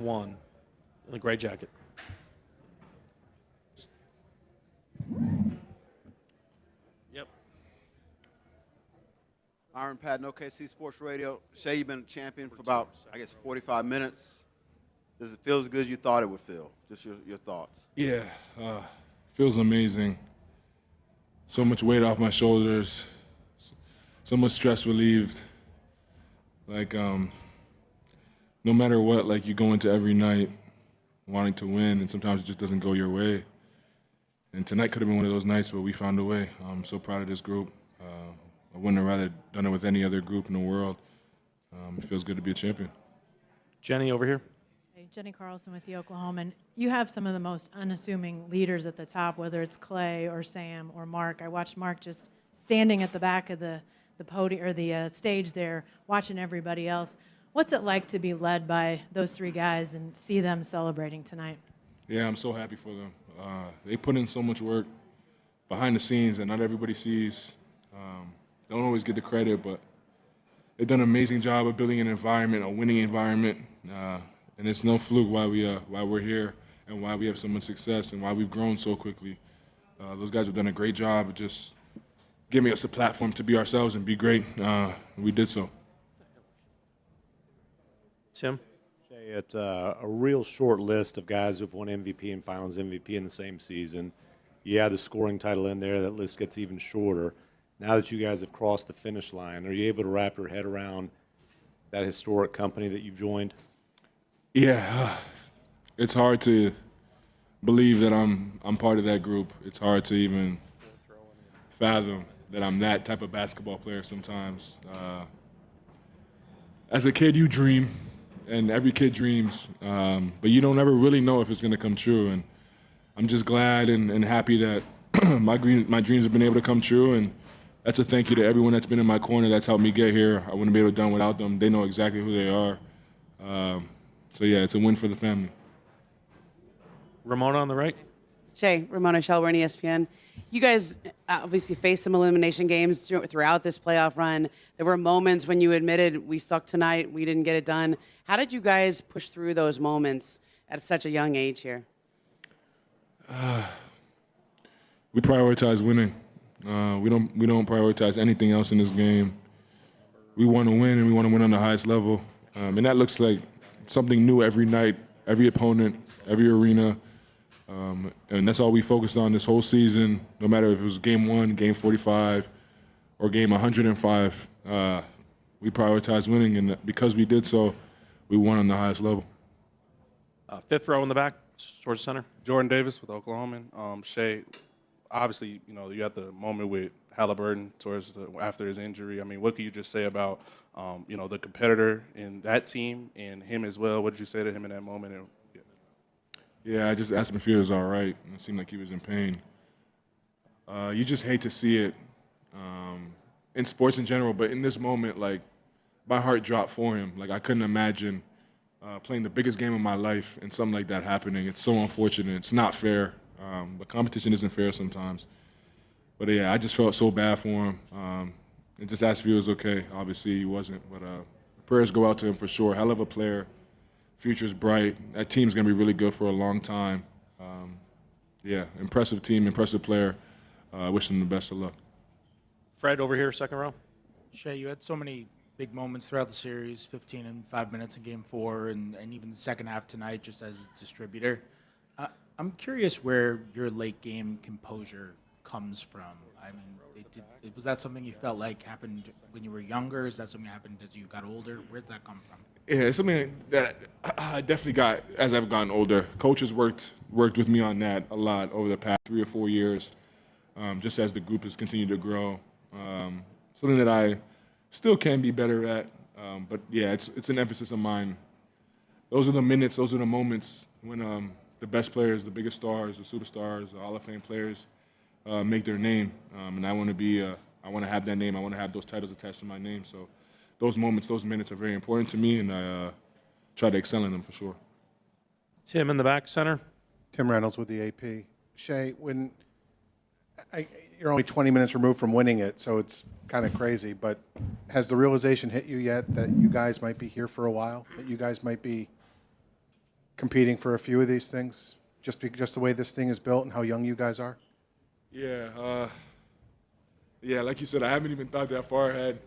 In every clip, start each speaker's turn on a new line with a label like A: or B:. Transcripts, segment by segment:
A: One in the gray jacket. Yep.
B: Iron Patton, OKC Sports Radio. Shai, you've been a champion for about, 45 minutes. Does it feel as good as you thought it would feel? Just your thoughts.
C: Yeah, feels amazing. So much weight off my shoulders. So much stress relieved. Like, no matter what, like you go into every night wanting to win, and sometimes it just doesn't go your way. And tonight could have been one of those nights, but we found a way. I'm so proud of this group. I wouldn't have rather done it with any other group in the world. It feels good to be a champion.
A: Jenny over here.
D: Hey, Jenny Carlson with the Oklahoman. You have some of the most unassuming leaders at the top, whether it's Clay or Sam or Mark. I watched Mark just standing at the back of the podium or the stage there, watching everybody else. What's it like to be led by those three guys and see them celebrating tonight?
C: Yeah, I'm so happy for them. They put in so much work behind the scenes that not everybody sees. They don't always get the credit, but they've done an amazing job of building an environment, a winning environment. And it's no fluke why we're here and why we have so much success and why we've grown so quickly. Those guys have done a great job of just giving us a platform to be ourselves and be great. We did so.
A: Tim?
E: It's a real short list of guys who've won MVP and Finals MVP in the same season. You add the scoring title in there, that list gets even shorter. Now that you guys have crossed the finish line, are you able to wrap your head around that historic company that you've joined?
C: Yeah, it's hard to believe that I'm part of that group. It's hard to even fathom that I'm that type of basketball player sometimes. As a kid, you dream. And every kid dreams, but you don't ever really know if it's going to come true. And I'm just glad and happy that my dreams have been able to come true. And that's a thank you to everyone that's been in my corner that's helped me get here. I wouldn't be able to done without them. They know exactly who they are. So, yeah, it's a win for the family.
A: Ramona on the right.
F: Shai, Ramona Shelburne, ESPN. You guys obviously faced some elimination games throughout this playoff run. There were moments when you admitted we sucked tonight, we didn't get it done. How did you guys push through those moments at such a young age here?
C: We prioritize winning. We don't prioritize anything else in this game. We want to win, and we want to win on the highest level. And that looks like something new every night, every opponent, every arena. And that's all we focused on this whole season, no matter if it was game 1, game 45, or game 105. We prioritized winning, and because we did so, we won on the highest level.
A: Fifth row in the back, towards center.
G: Jordan Davis with Oklahoma. Shai, obviously, you had the moment with Halliburton after his injury. I mean, what can you just say about, the competitor in that team and him as well? What did you say to him in that moment?
C: Yeah, I just asked him if he was all right. It seemed like he was in pain. You just hate to see it in sports in general, but in this moment, like, my heart dropped for him. Like, I couldn't imagine playing the biggest game of my life and something like that happening. It's so unfortunate. It's not fair. But competition isn't fair sometimes. But, yeah, I just felt so bad for him. And just asked if he was okay. Obviously, he wasn't. But prayers go out to him for sure. Hell of a player. Future's bright. That team's going to be really good for a long time. Yeah, impressive team, impressive player. I wish them the best of luck.
A: Fred over here, second row.
H: Shai, you had so many big moments throughout the series, 15 and 5 minutes in Game 4, and even the second half tonight just as a distributor. I'm curious where your late game composure comes from. I mean, was that something you felt like happened when you were younger? Is that something that happened as you got older? Where did that come from?
C: Yeah, it's something that I definitely got as I've gotten older. Coaches worked with me on that a lot over the past 3 or 4 years, just as the group has continued to grow. Something that I still can be better at, but yeah, it's an emphasis of mine. Those are the minutes, those are the moments when the best players, the biggest stars, the superstars, the Hall of Fame players make their name, and I want to have that name. I want to have those titles attached to my name. So those moments, those minutes are very important to me, and I try to excel in them for sure.
A: Tim in the back center.
I: Tim Reynolds with the AP. Shai, you're only 20 minutes removed from winning it, so it's kind of crazy, but has the realization hit you yet that you guys might be here for a while, that you guys might be competing for a few of these things, just the way this thing is built and how young you guys are?
C: Yeah, like you said, I haven't even thought that far ahead.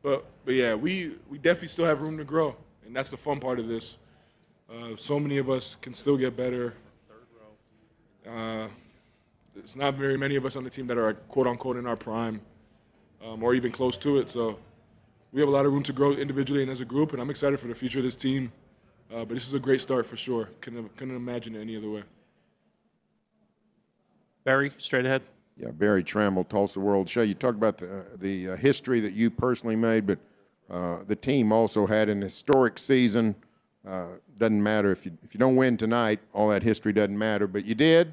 C: But yeah, we definitely still have room to grow, and that's the fun part of this. So many of us can still get better. There's not very many of us on the team that are quote unquote in our prime, or even close to it. So we have a lot of room to grow individually and as a group, and I'm excited for the future of this team. But this is a great start for sure. Couldn't imagine it any other way.
A: Barry, straight ahead.
J: Yeah, Barry Trammell, Tulsa World. Shai, you talked about the history that you personally made, but the team also had an historic season. Doesn't matter if you don't win tonight, all that history doesn't matter. But you did.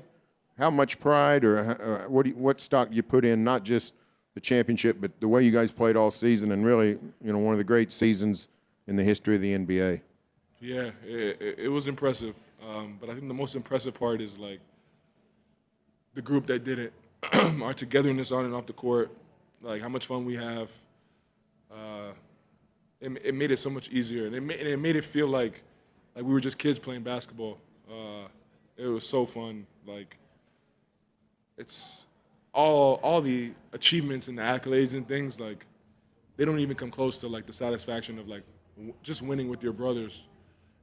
J: How much pride or what stock do you put in? Not just the championship, but the way you guys played all season, and really, one of the great seasons in the history of the NBA.
C: Yeah, it was impressive. But I think the most impressive part is like the group that did it. Our togetherness on and off the court, like how much fun we have. It made it so much easier, and it made it feel like we were just kids playing basketball. It was so fun. Like it's all the achievements and the accolades and things, like they don't even come close to like the satisfaction of like just winning with your brothers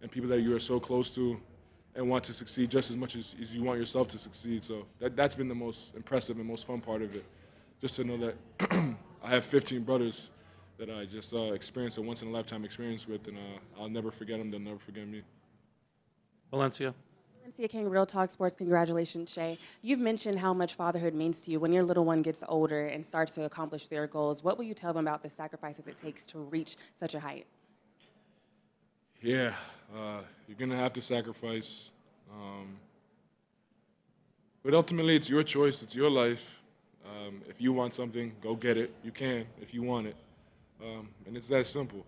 C: and people that you are so close to and want to succeed just as much as you want yourself to succeed. So that's been the most impressive and most fun part of it. Just to know that I have 15 brothers that I just experienced a once-in-a-lifetime experience with, and I'll never forget them. They'll never forget me.
A: Valencia.
K: Valencia King, Real Talk Sports. Congratulations, Shai. You've mentioned how much fatherhood means to you. When your little one gets older and starts to accomplish their goals, what will you tell them about the sacrifices it takes to reach such a height?
C: Yeah, you're going to have to sacrifice. But ultimately, it's your choice. It's your life. If you want something, go get it. You can if you want it. And it's that simple.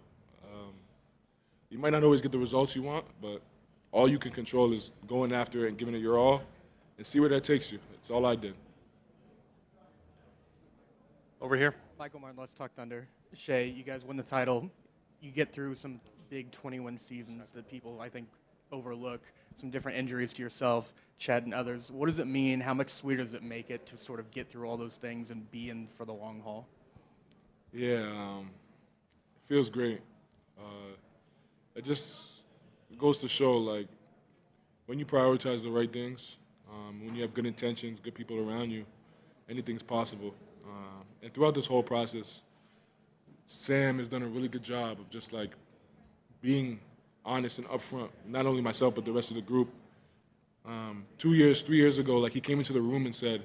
C: You might not always get the results you want, but all you can control is going after it and giving it your all and see where that takes you. It's all I did.
A: Over here.
L: Michael Martin, Let's Talk Thunder. Shai, you guys win the title. You get through some big 21 seasons that people, I think, overlook, some different injuries to yourself, Chet and others. What does it mean? How much sweeter does it make it to sort of get through all those things and be in for the long haul?
C: Yeah, it feels great. It just goes to show, like, when you prioritize the right things, when you have good intentions, good people around you, anything's possible. And throughout this whole process, Sam has done a really good job of just, like, being honest and upfront, not only myself, but the rest of the group. 3 years ago, like, he came into the room and said,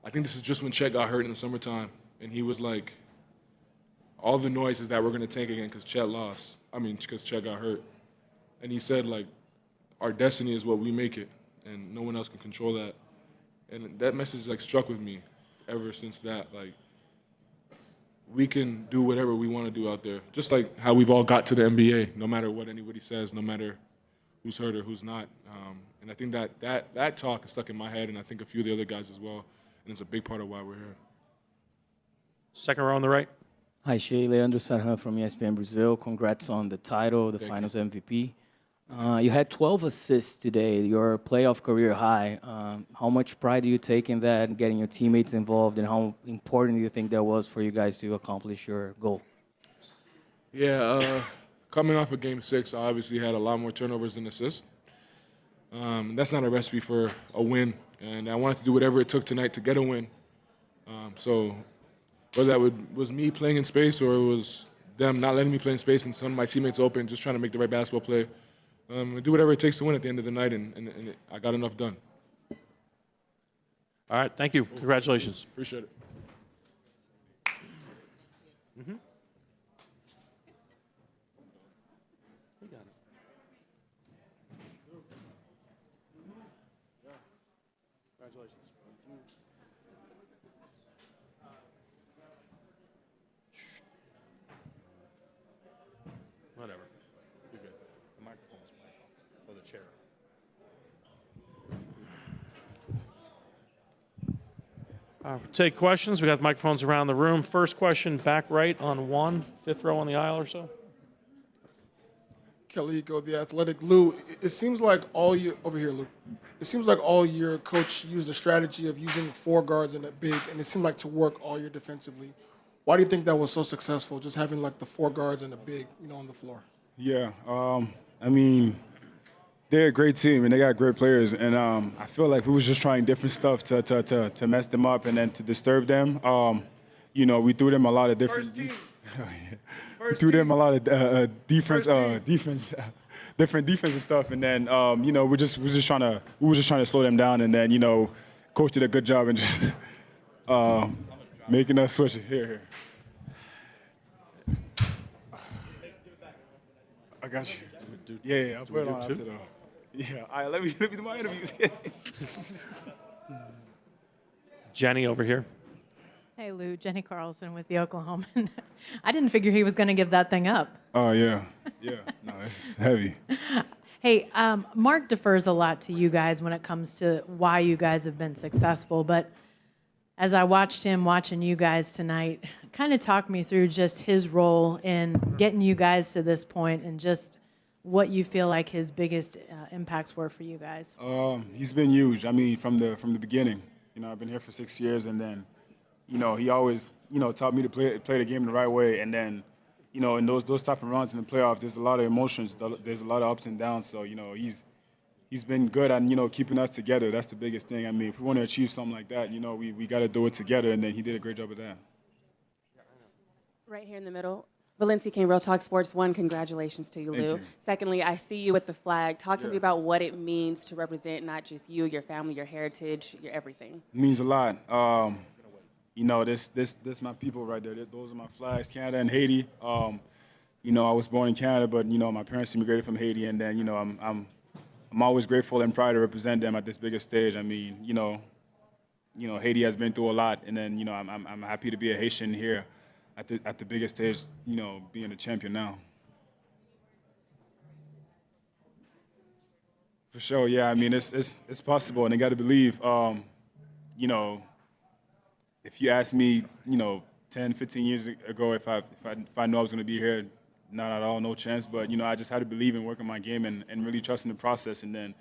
C: I think this is just when Chet got hurt in the summertime. And he was like, all the noise is that we're going to tank again because Chet lost. Because Chet got hurt. And he said, like, our destiny is what we make it, and no one else can control that. And that message, like, struck with me ever since that. Like, we can do whatever we want to do out there, just like how we've all got to the NBA, no matter what anybody says, no matter who's hurt or who's not. And I think that talk is stuck in my head, and I think a few of the other guys as well, and it's a big part of why we're here.
A: Second row on the right.
M: Hi, Shai. Leandro Sarhan from ESPN Brazil. Congrats on the title, the Finals MVP. You had 12 assists today, your playoff career high. How much pride do you take in that, getting your teammates involved, and how important do you think that was for you guys to accomplish your goal?
C: Yeah, coming off of Game 6, I obviously had a lot more turnovers than assists. That's not a recipe for a win, and I wanted to do whatever it took tonight to get a win. So whether that was me playing in space or it was them not letting me play in space and some of my teammates open, just trying to make the right basketball play, do whatever it takes to win at the end of the night, and I got enough done.
A: All right, thank you. Congratulations.
C: Appreciate it.
A: Mm-hmm. Congratulations. Whatever. You're good. The microphone's playing. Or the chair. Take questions. We got microphones around the room. First question, back right on one, fifth row on the aisle or so.
N: Calico, the athletic. Lou, it seems like all year, over here, Lou. It seems like all year, Coach used a strategy of using 4 guards and a big, and it seemed like to work all year defensively. Why do you think that was so successful, just having like the 4 guards and a big, on the floor?
O: Yeah, I mean, they're a great team and they got great players, and I feel like we was just trying different stuff to mess them up and then to disturb them. We threw them a lot of different. We threw them a lot of defense, different defensive stuff, and then we were just trying to slow them down, and then coach did a good job in just making us switch it here. I got you. Yeah, I'll put it on after though. Yeah, all right, let me do my interviews.
A: Jenny over here.
D: Hey, Lou, Jenny Carlson with the Oklahoman. I didn't figure he was going to give that thing up.
O: Oh, yeah. Yeah, no, it's heavy.
D: Hey, Mark defers a lot to you guys when it comes to why you guys have been successful, but as I watched him watching you guys tonight, kind of talk me through just his role in getting you guys to this point and just what you feel like his biggest impacts were for you guys.
O: He's been huge. I mean, from the beginning. I've been here for 6 years, and then he always, taught me to play the game the right way. And then, in those type of runs in the playoffs, there's a lot of emotions. There's a lot of ups and downs. So, he's been good at, keeping us together. That's the biggest thing. I mean, if we want to achieve something like that, we got to do it together. And then he did a great job of that.
K: Right here in the middle. Valencia King, Real Talk Sports. 1, congratulations to you, Lou.
O: Thank you.
K: Secondly, I see you with the flag. Talk to me about what it means to represent not just you, your family, your heritage, your everything.
O: It means a lot. This my people right there. Those are my flags, Canada and Haiti. I was born in Canada, but my parents immigrated from Haiti, and then I'm always grateful and proud to represent them at this biggest stage. I mean, Haiti has been through a lot, and then I'm happy to be a Haitian here at the biggest stage. Being a champion now. For sure, yeah. I mean, it's possible, and they got to believe. If you asked me, 10, 15 years ago, if I knew I was going to be here, not at all, no chance. But, I just had to believe in working my game and really trusting the process. And then,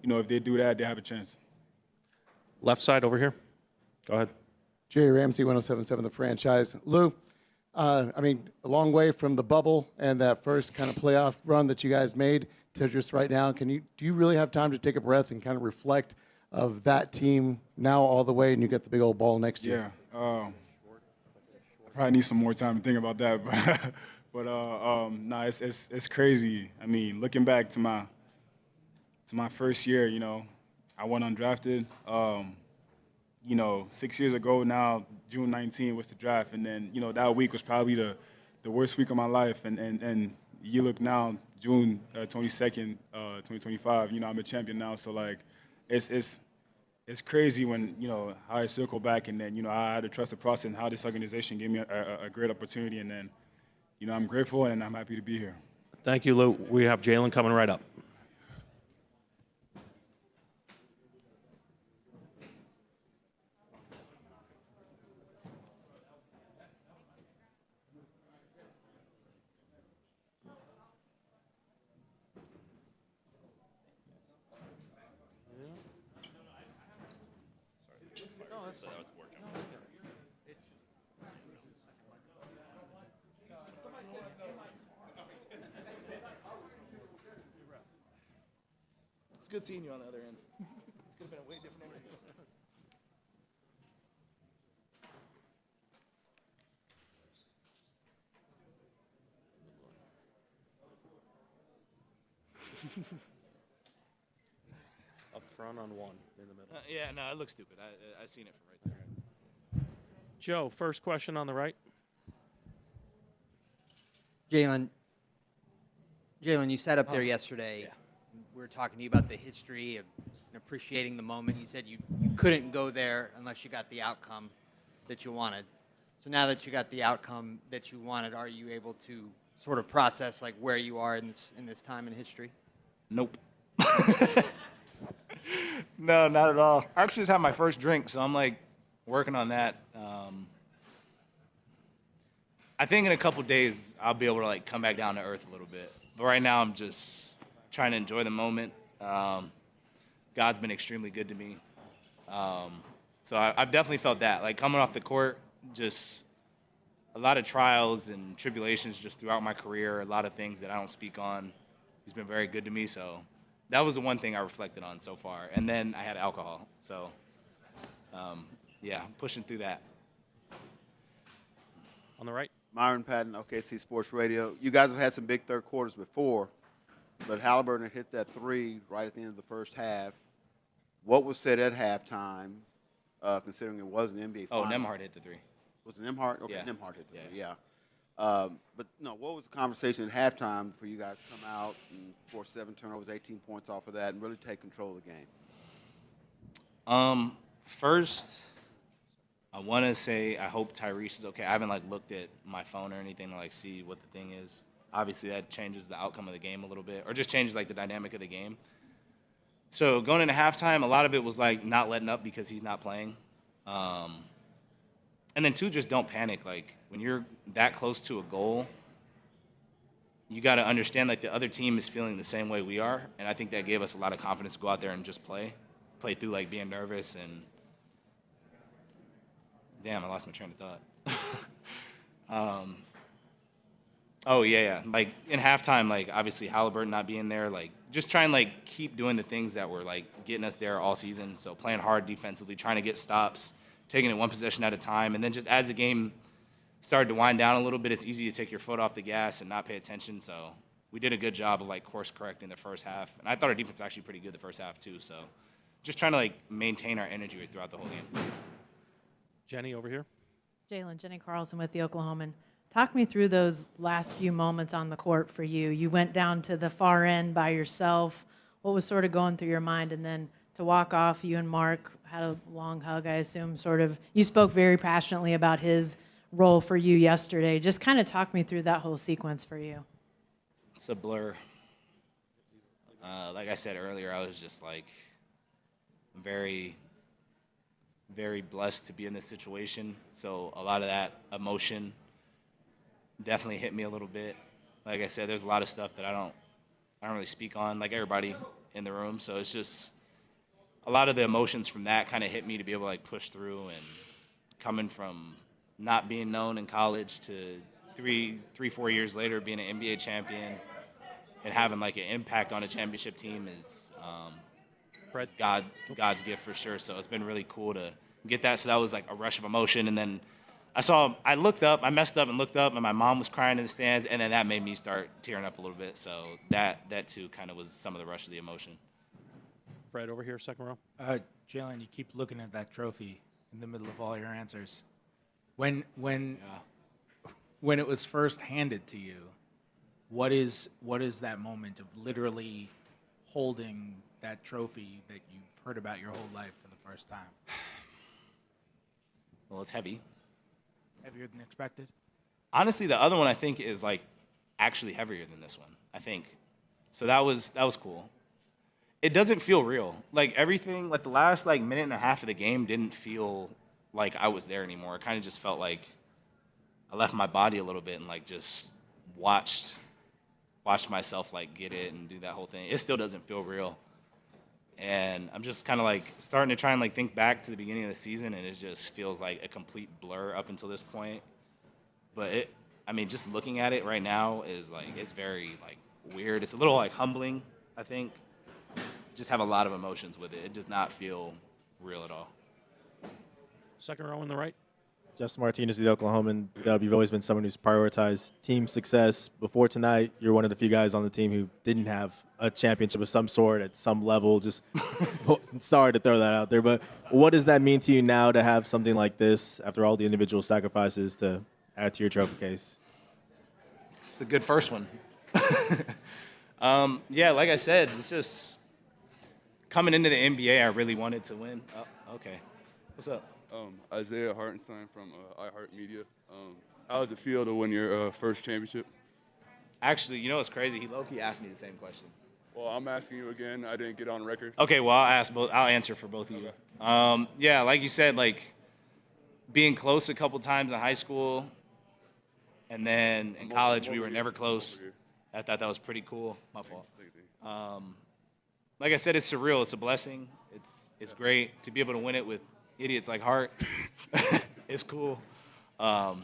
O: if they do that, they have a chance.
A: Left side over here. Go ahead.
P: Jerry Ramsey, 107.7 The Franchise. Lou, a long way from the bubble and that first kind of playoff run that you guys made to just right now. Do you really have time to take a breath and kind of reflect of that team now all the way, and you get the big old ball next year?
O: Yeah, I probably need some more time to think about that, but no, it's crazy. I mean, looking back to my first year, I went undrafted. 6 years ago now, June 19 was the draft, and then that week was probably the worst week of my life, and you look now, June 22nd, 2025. I'm a champion now, so like. It's crazy when, how I circle back, and then, I had to trust the process, and how this organization gave me a great opportunity. And then, I'm grateful and I'm happy to be here.
A: Thank you, Lou. We have Jalen coming right up.
Q: It's good seeing you on the other end. It's going to be a way different interview.
A: Up front on 1 in the middle.
Q: Yeah, no, it looks stupid. I seen it from right there.
A: Joe, first question on the right.
R: Jalen, you sat up there yesterday. Yeah. We were talking to you about the history of appreciating the moment. You said you couldn't go there unless you got the outcome that you wanted. So now that you got the outcome that you wanted, are you able to sort of process like where you are in this time in history?
Q: Nope. No, not at all. I actually just had my first drink, so I'm like working on that. I think in a couple days I'll be able to like come back down to earth a little bit.
S: But right now, I'm just trying to enjoy the moment. God's been extremely good to me. So I've definitely felt that. Like, coming off the court, just a lot of trials and tribulations just throughout my career, a lot of things that I don't speak on. He's been very good to me, so that was the one thing I reflected on so far. And then I had alcohol, so yeah, pushing through that.
A: On the right.
B: Myron Patton, OKC Sports Radio. You guys have had some big third quarters before, but Halliburton hit that three right at the end of the first half. What was said at halftime, considering it was an NBA final?
S: Oh, Nembhard hit the three.
B: Was it Nembhard? Okay,
S: Yeah.
B: Nembhard hit the three, yeah. But, no, what was the conversation at halftime for you guys to come out and force 7 turnovers, 18 points off of that, and really take control of the game?
S: First, I want to say I hope Tyrese is okay. I haven't looked at my phone or anything to see what the thing is. Obviously, that changes the outcome of the game a little bit, or just changes the dynamic of the game. So going into halftime, a lot of it was not letting up because he's not playing, and then two, just don't panic. When you're that close to a goal, you got to understand the other team is feeling the same way we are, and I think that gave us a lot of confidence to go out there and just play through being nervous and. Damn, I lost my train of thought. Oh, yeah. In halftime, obviously Halliburton not being there, just trying to, keep doing the things that were, getting us there all season. So playing hard defensively, trying to get stops, taking it one possession at a time. And then just as the game started to wind down a little bit, it's easy to take your foot off the gas and not pay attention. So we did a good job of, course correcting the first half. And I thought our defense was actually pretty good the first half, too. So just trying to, maintain our energy throughout the whole game.
A: Jenny over here.
D: Jalen, Jenny Carlson with the Oklahoman. Talk me through those last few moments on the court for you. You went down to the far end by yourself. What was sort of going through your mind? And then to walk off, you and Mark had a long hug, I assume, you spoke very passionately about his role for you yesterday. Just kind of talk me through that whole sequence for you.
S: It's a blur. Like I said earlier, I was just very, very blessed to be in this situation. So a lot of that emotion definitely hit me a little bit. Like I said, there's a lot of stuff that I don't really speak on, like everybody in the room. So it's just a lot of the emotions from that kind of hit me to be able to push through, and coming from not being known in college to 4 years later being an NBA champion and having an impact on a championship team is God's gift for sure. So it's been really cool to get that. So that was a rush of emotion. And then I looked up, I messed up and looked up, and my mom was crying in the stands, and then that made me start tearing up a little bit. So that too kind of was some of the rush of the emotion.
A: Fred over here, second row.
H: Jalen, you keep looking at that trophy in the middle of all your answers. When it was first handed to you, what is that moment of literally holding that trophy that you've heard about your whole life for the first time?
S: Well, it's heavy.
H: Heavier than expected?
S: Honestly, the other one I think is actually heavier than this one, I think. So that was cool. It doesn't feel real. Everything, the last minute and a half of the game didn't feel like I was there anymore. It kind of just felt like I left my body a little bit and just watched myself get it and do that whole thing. It still doesn't feel real. And I'm just kind of starting to try and think back to the beginning of the season, and it just feels like a complete blur up until this point. But just looking at it right now is it's very weird. It's a little humbling, I think. Just have a lot of emotions with it. It does not feel real at all.
A: Second row on the right.
T: Justin Martinez, the Oklahoman. You've always been someone who's prioritized team success. Before tonight, you're one of the few guys on the team who didn't have a championship of some sort at some level. Just sorry to throw that out there, but what does that mean to you now to have something like this after all the individual sacrifices to add to your trophy case?
S: It's a good first one. Yeah, like I said, it's just coming into the NBA, I really wanted to win. Oh, okay. What's up?
U: Isaiah Hartenstein from iHeartMedia. How does it feel to win your first championship?
S: Actually, you know what's crazy? He low-key asked me the same question.
U: Well, I'm asking you again. I didn't get on record.
S: Okay, well, I'll answer for both of you. Yeah, like you said, being close a couple times in high school, and then in college we were never close. I thought that was pretty cool. My fault. Like I said, it's surreal. It's a blessing. It's great to be able to win it with idiots like Hart. It's cool. But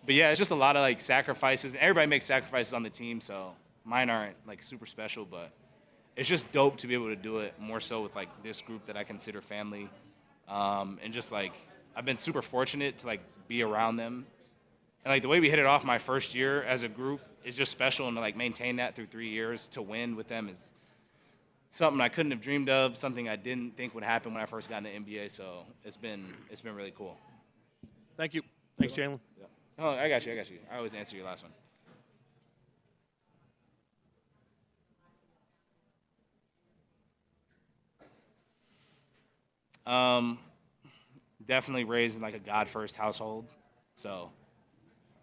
S: yeah, it's just a lot of like sacrifices. Everybody makes sacrifices on the team, so mine aren't like super special, but it's just dope to be able to do it more so with like this group that I consider family. And just like I've been super fortunate to like be around them. And like the way we hit it off my first year as a group is just special, and to like maintain that through 3 years to win with them is something I couldn't have dreamed of, something I didn't think would happen when I first got in the NBA. So it's been really cool.
A: Thank you. Thanks, Jalen.
S: Yeah. Oh, I got you. I always answer your last one. Definitely raised in like a God-first household. So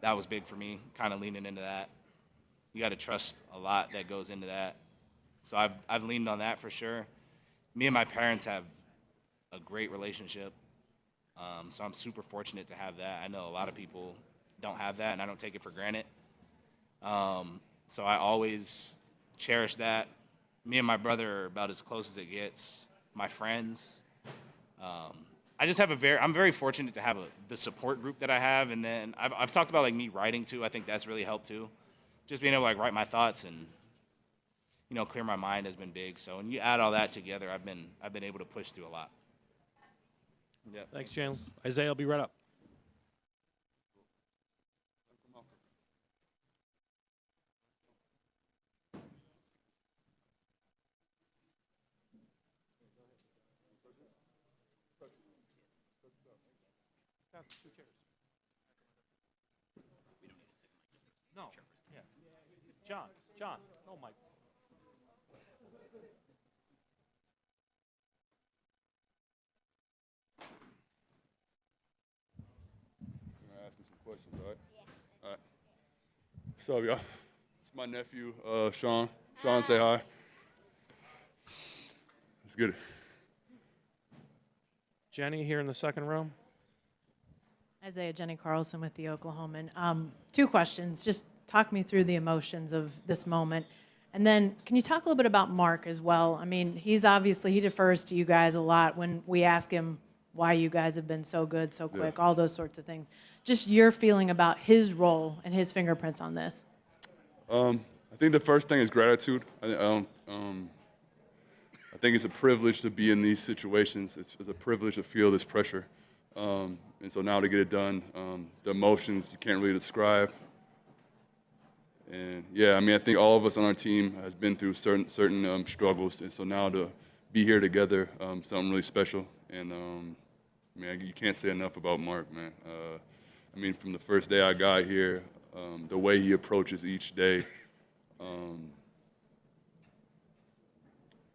S: that was big for me, kind of leaning into that. You got to trust a lot that goes into that. So I've leaned on that for sure. Me and my parents have a great relationship. So I'm super fortunate to have that. I know a lot of people don't have that, and I don't take it for granted. So I always cherish that. Me and my brother are about as close as it gets. My friends. I just have I'm very fortunate to have the support group that I have, and then I've talked about like me writing too. I think that's really helped too. Just being able to like write my thoughts and clear my mind has been big. So when you add all that together, I've been able to push through a lot. Yeah.
A: Thanks, Jalen. Isaiah will be right up. Two chairs. No. Yeah. John. Oh my.
U: Ask me some questions, all right? Yeah. All right. What's up, y'all? It's my nephew, Sean. Sean, say hi. Let's get it.
A: Jenny here in the second row.
D: Isaiah, Jenny Carlson with the Oklahoman. 2 questions. Just talk me through the emotions of this moment. And then can you talk a little bit about Mark as well? I mean, he defers to you guys a lot when we ask him why you guys have been so good, so quick, all those sorts of things. Just your feeling about his role and his fingerprints on this.
U: I think the first thing is gratitude. I think it's a privilege to be in these situations. It's a privilege to feel this pressure. And so now to get it done, the emotions you can't really describe. And yeah, I mean, I think all of us on our team has been through certain struggles, and so now to be here together, something really special. And man, you can't say enough about Mark, man. I mean, from the first day I got here, the way he approaches each day. I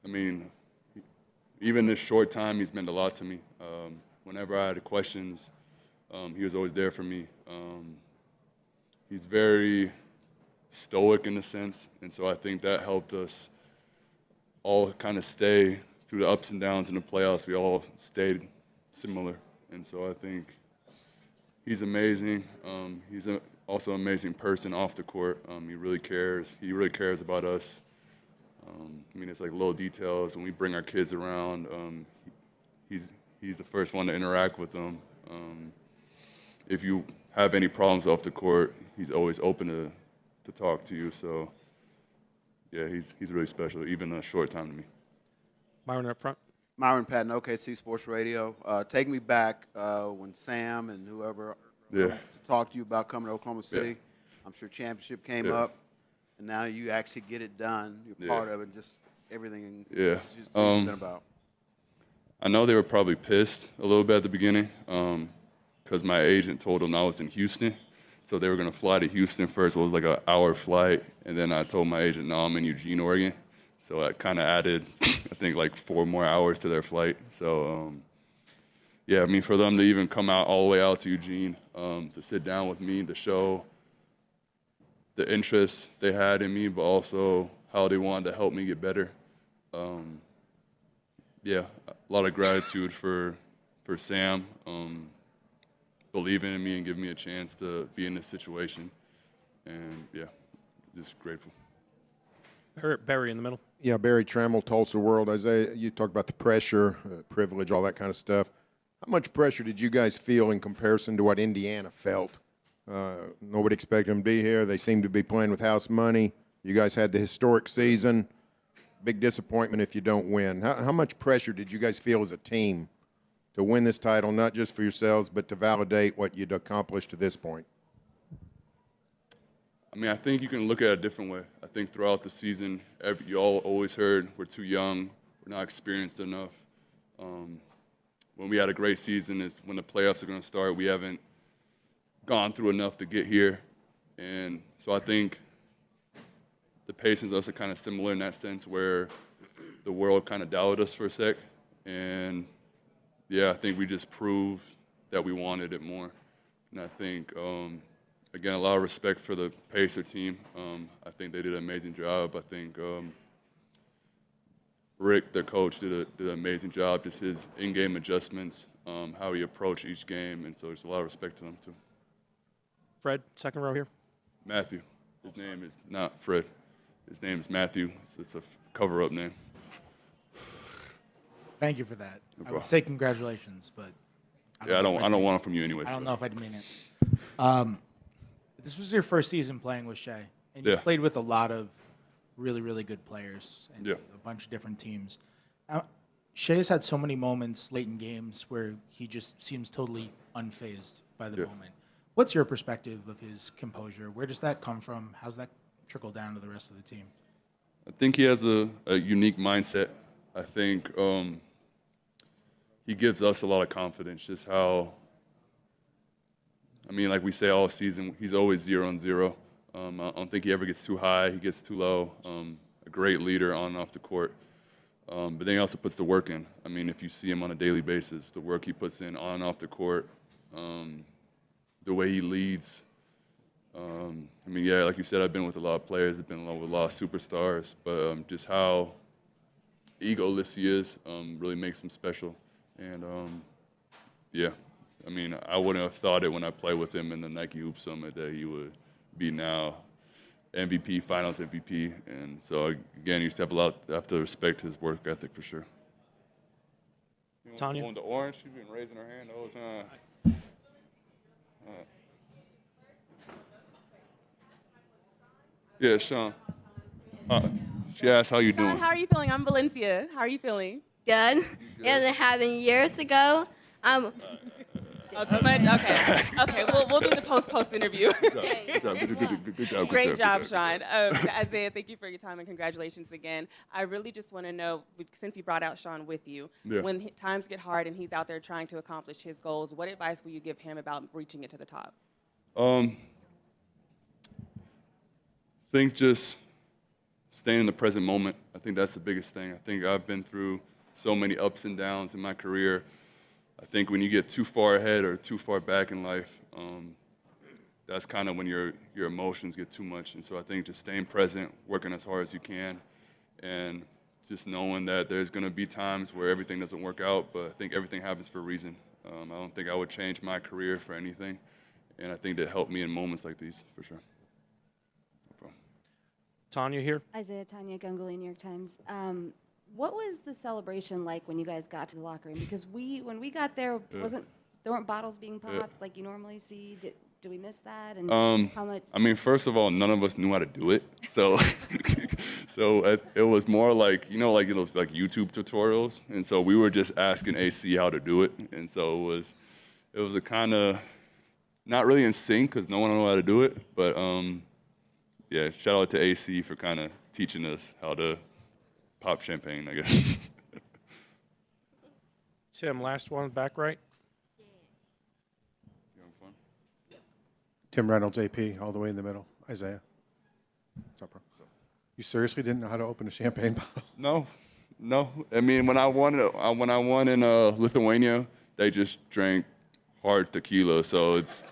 U: mean, even this short time, he's meant a lot to me. Whenever I had questions, he was always there for me. He's very stoic in a sense, and so I think that helped us all kind of stay through the ups and downs in the playoffs. We all stayed similar, and so I think he's amazing. He's also an amazing person off the court. He really cares. He really cares about us. I mean, it's like little details. When we bring our kids around, he's the first one to interact with them. If you have any problems off the court, he's always open to talk to you. So, yeah, he's really special, even a short time to me.
A: Myron up front.
B: Myron Patton, OKC Sports Radio. Take me back when Sam and whoever talked to you about coming to Oklahoma City. Yeah. I'm sure championship came up, and now you actually get it done. You're part of it, just everything
U: it's
B: been about.
U: I know they were probably pissed a little bit at the beginning because my agent told them I was in Houston. So they were going to fly to Houston first. It was like an hour flight. And then I told my agent, no, I'm in Eugene, Oregon. So I kind of added, I think, like 4 more hours to their flight. So, yeah, I mean, for them to even come out all the way out to Eugene to sit down with me, to show the interest they had in me, but also how they wanted to help me get better. Yeah, a lot of gratitude for Sam believing in me and giving me a chance to be in this situation. And, yeah, just grateful.
A: Barry in the middle.
J: Yeah, Barry Trammell, Tulsa World. Isaiah, you talked about the pressure, privilege, all that kind of stuff. How much pressure did you guys feel in comparison to what Indiana felt? Nobody expected them to be here. They seemed to be playing with house money. You guys had the historic season. Big disappointment if you don't win. How much pressure did you guys feel as a team to win this title, not just for yourselves, but to validate what you'd accomplished to this point?
U: I mean, I think you can look at it a different way. I think throughout the season, you all always heard we're too young, we're not experienced enough. When we had a great season is when the playoffs are going to start. We haven't gone through enough to get here. And so I think the Pacers and us are kind of similar in that sense where the world kind of doubted us for a sec. And, yeah, I think we just proved that we wanted it more. And I think, again, a lot of respect for the Pacer team. I think they did an amazing job. I think Rick, the coach, did an amazing job. Just his in-game adjustments, how he approached each game, and so there's a lot of respect to him too.
A: Fred, second row here.
U: Matthew. His name is not Fred. His name is Matthew. It's a cover-up name.
H: Thank you for that.
U: No
H: I would say congratulations, but
U: I don't want it from you anyway.
H: I don't know if I'd mean it. This was your first season playing with Shai, and you played with a lot of really, really good players and a bunch of different teams. Shai has had so many moments late in games where he just seems totally unfazed by the moment. What's your perspective of his composure? Where does that come from? How's that trickle down to the rest of the team?
U: I think he has a unique mindset. I think he gives us a lot of confidence, just how, I mean, like we say all season, he's always 0-0. I don't think he ever gets too high. He gets too low. A great leader on and off the court. But then he also puts the work in. I mean, if you see him on a daily basis, the work he puts in on and off the court, the way he leads. I mean, yeah, like you said, I've been with a lot of players. I've been with a lot of superstars. But just how egoless he is really makes him special. And, yeah, I mean, I wouldn't have thought it when I played with him in the Nike Hoop Summit that he would be now MVP, Finals MVP, and so again, you have to respect his work ethic for sure.
A: Tanya,
U: on the orange, she's been raising her hand the whole time. Yeah, Sean. She asked, "How you doing?"
E: Sean, how are you feeling? I'm Valencia. How are you feeling?
V: Good. And it happened years ago.
E: Oh, too much? Okay. Okay, we'll do the post interview.
U: Good job.
E: Great job, Sean. Isaiah, thank you for your time and congratulations again. I really just want to know, since you brought out Sean with you, when times get hard and he's out there trying to accomplish his goals, what advice will you give him about reaching it to the top?
U: Think just staying in the present moment. I think that's the biggest thing. I think I've been through so many ups and downs in my career. I think when you get too far ahead or too far back in life, that's kind of when your emotions get too much. And so I think just staying present, working as hard as you can, and just knowing that there's going to be times where everything doesn't work out, but I think everything happens for a reason. I don't think I would change my career for anything, and I think that helped me in moments like these, for sure. No problem.
A: Tanya here.
W: Isaiah, Tanya Gunguli, New York Times. What was the celebration like when you guys got to the locker room? Because when we got there, there weren't bottles being popped like you normally see. Did we miss that? And how much?
U: I mean, first of all, none of us knew how to do it, so it was more like like those like YouTube tutorials, and so we were just asking AC how to do it, and so it was a kind of not really in sync because no one knew how to do it, but yeah, shout out to AC for kind of teaching us how to pop champagne, I guess.
A: Tim, last one, back right.
I: Tim Reynolds, AP, all the way in the middle. Isaiah. What's up, bro? You seriously didn't know how to open a champagne bottle?
U: No. I mean, when I won in Lithuania, they just drank hard tequila, so it's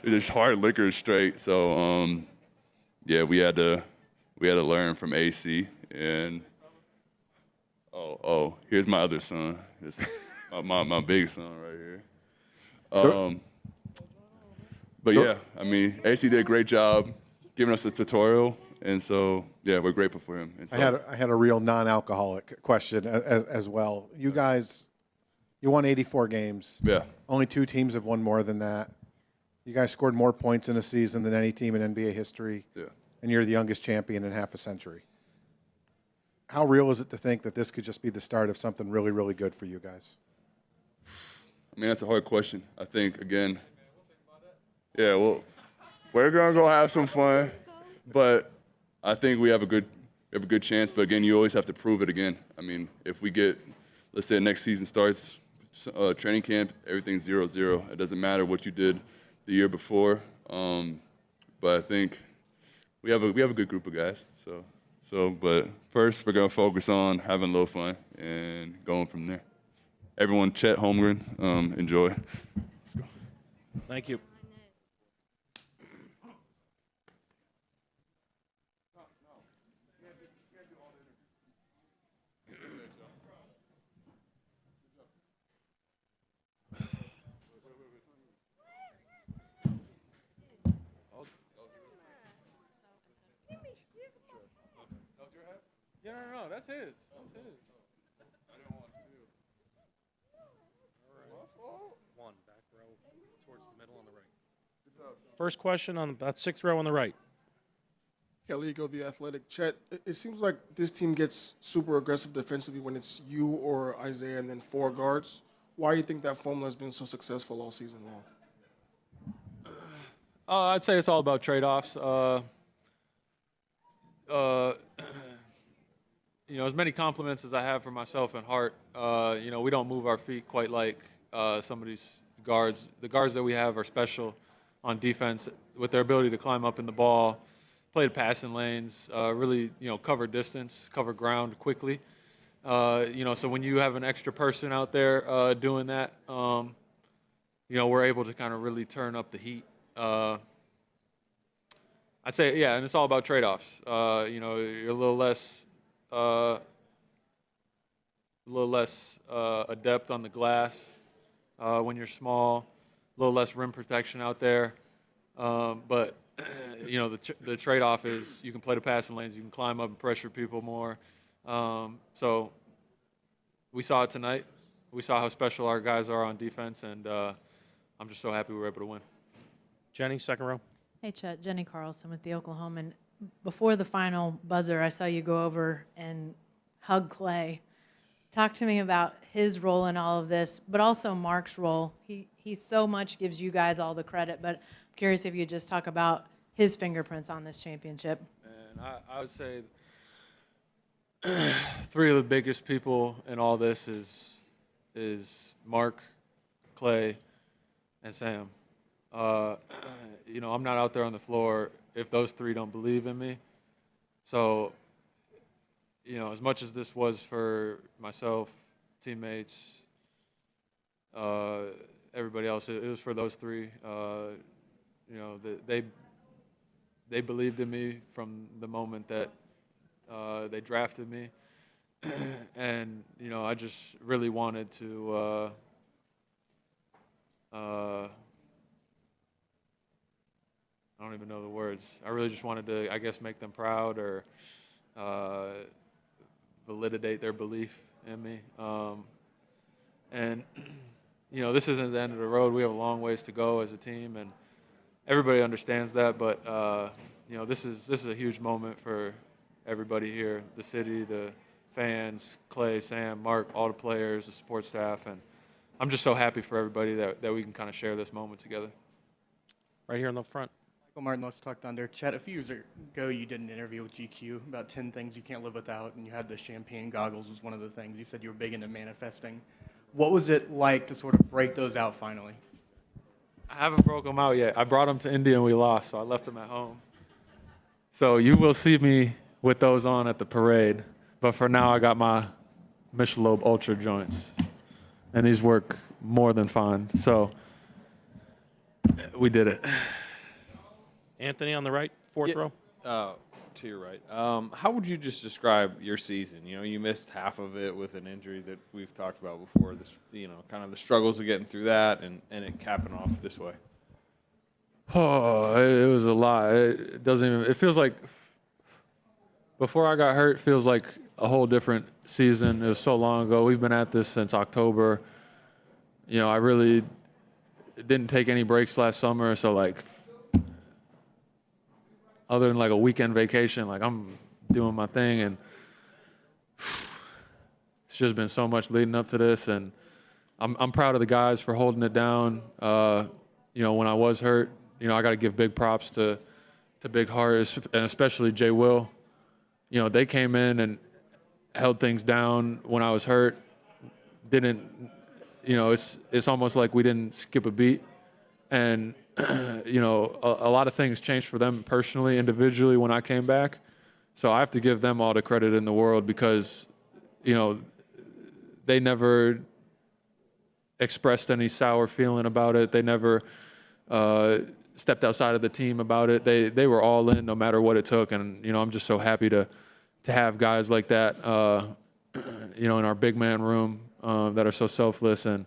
U: just hard liquor straight. So yeah, we had to learn from AC. And here's my other son. It's my big son right here. But yeah, I mean, AC did a great job giving us a tutorial. And so, yeah, we're grateful for him. And so,
I: I had a real non-alcoholic question as well. You guys, you won 84 games.
U: Yeah.
I: Only 2 teams have won more than that. You guys scored more points in a season than any team in NBA history.
U: Yeah.
I: And you're the youngest champion in half a century. How real is it to think that this could just be the start of something really, really good for you guys?
U: I mean, that's a hard question. I think, again, yeah, well, we're going to go have some fun. But I think we have a good chance. But, again, you always have to prove it again. I mean, if we get, let's say next season starts, training camp, everything's 0-0. It doesn't matter what you did the year before. But I think we have a good group of guys. But first we're gonna focus on having a little fun and going from there. Everyone, Chet Holmgren, enjoy. Let's go.
A: Thank you.
F: No, that's his. That's his.
U: I didn't want to do.
A: One back row towards the middle on the right. First question on that 6th row on the right.
N: Kelly, the athletic. Chet, it seems like this team gets super aggressive defensively when it's you or Isaiah and then 4 guards. Why do you think that formula has been so successful all season long?
F: I'd say it's all about trade-offs. As many compliments as I have for myself and Hart, we don't move our feet quite like some of these guards. The guards that we have are special on defense with their ability to climb up in the ball, play the passing lanes, really, cover distance, cover ground quickly. So when you have an extra person out there doing that, we're able to kind of really turn up the heat. I'd say, yeah, and it's all about trade-offs. You're a little less adept on the glass when you're small, a little less rim protection out there. But the trade-off is you can play the passing lanes, you can climb up and pressure people more. So we saw it tonight. We saw how special our guys are on defense, and I'm just so happy we were able to win.
A: Jenny, 2nd row.
D: Hey, Chet. Jenny Carlson with the Oklahoman. Before the final buzzer, I saw you go over and hug Clay. Talk to me about his role in all of this, but also Mark's role. He so much gives you guys all the credit, but I'm curious if you could just talk about his fingerprints on this championship.
F: And I would say 3 of the biggest people in all this is Mark, Clay, and Sam. I'm not out there on the floor if those 3 don't believe in me. So, as much as this was for myself, teammates, everybody else, it was for those 3. They believed in me from the moment that they drafted me. And, I just really wanted to I don't even know the words. I really just wanted to, I guess, make them proud or validate their belief in me. This isn't the end of the road. We have a long ways to go as a team, and everybody understands that. But this is a huge moment for everybody here, the city, the fans, Clay, Sam, Mark, all the players, the support staff, and I'm just so happy for everybody that we can kind of share this moment together.
A: Right here in the front.
G: Michael Martin, let's talk Thunder. Chet, a few years ago, you did an interview with GQ about 10 things you can't live without, and you had the champagne goggles was one of the things. You said you were big into manifesting. What was it like to sort of break those out finally?
F: I haven't broke them out yet. I brought them to India and we lost, so I left them at home. So you will see me with those on at the parade. But for now, I got my Michelob Ultra joints, and these work more than fine. So we did it.
A: Anthony on the right, 4th row.
L: To your right. How would you just describe your season? You missed half of it with an injury that we've talked about before. This, kind of the struggles of getting through that and it capping off this way.
F: Oh, it was a lot. It doesn't even. It feels like before I got hurt feels like a whole different season. It was so long ago. We've been at this since October. You know, I really didn't take any breaks last summer, so like other than like a weekend vacation, like I'm doing my thing, and it's just been so much leading up to this, and I'm proud of the guys for holding it down. You know, when I was hurt, you know, I got to give big props to Big Heart and especially Jay Will. You know, they came in and held things down when I was hurt. Didn't, you know, it's almost like we didn't skip a beat. And, you know, a lot of things changed for them personally, individually when I came back. So I have to give them all the credit in the world because, you know, they never expressed any sour feeling about it. They never stepped outside of the team about it. They were all in no matter what it took. And, you know, I'm just so happy to have guys like that, you know, in our big man room that are so selfless. And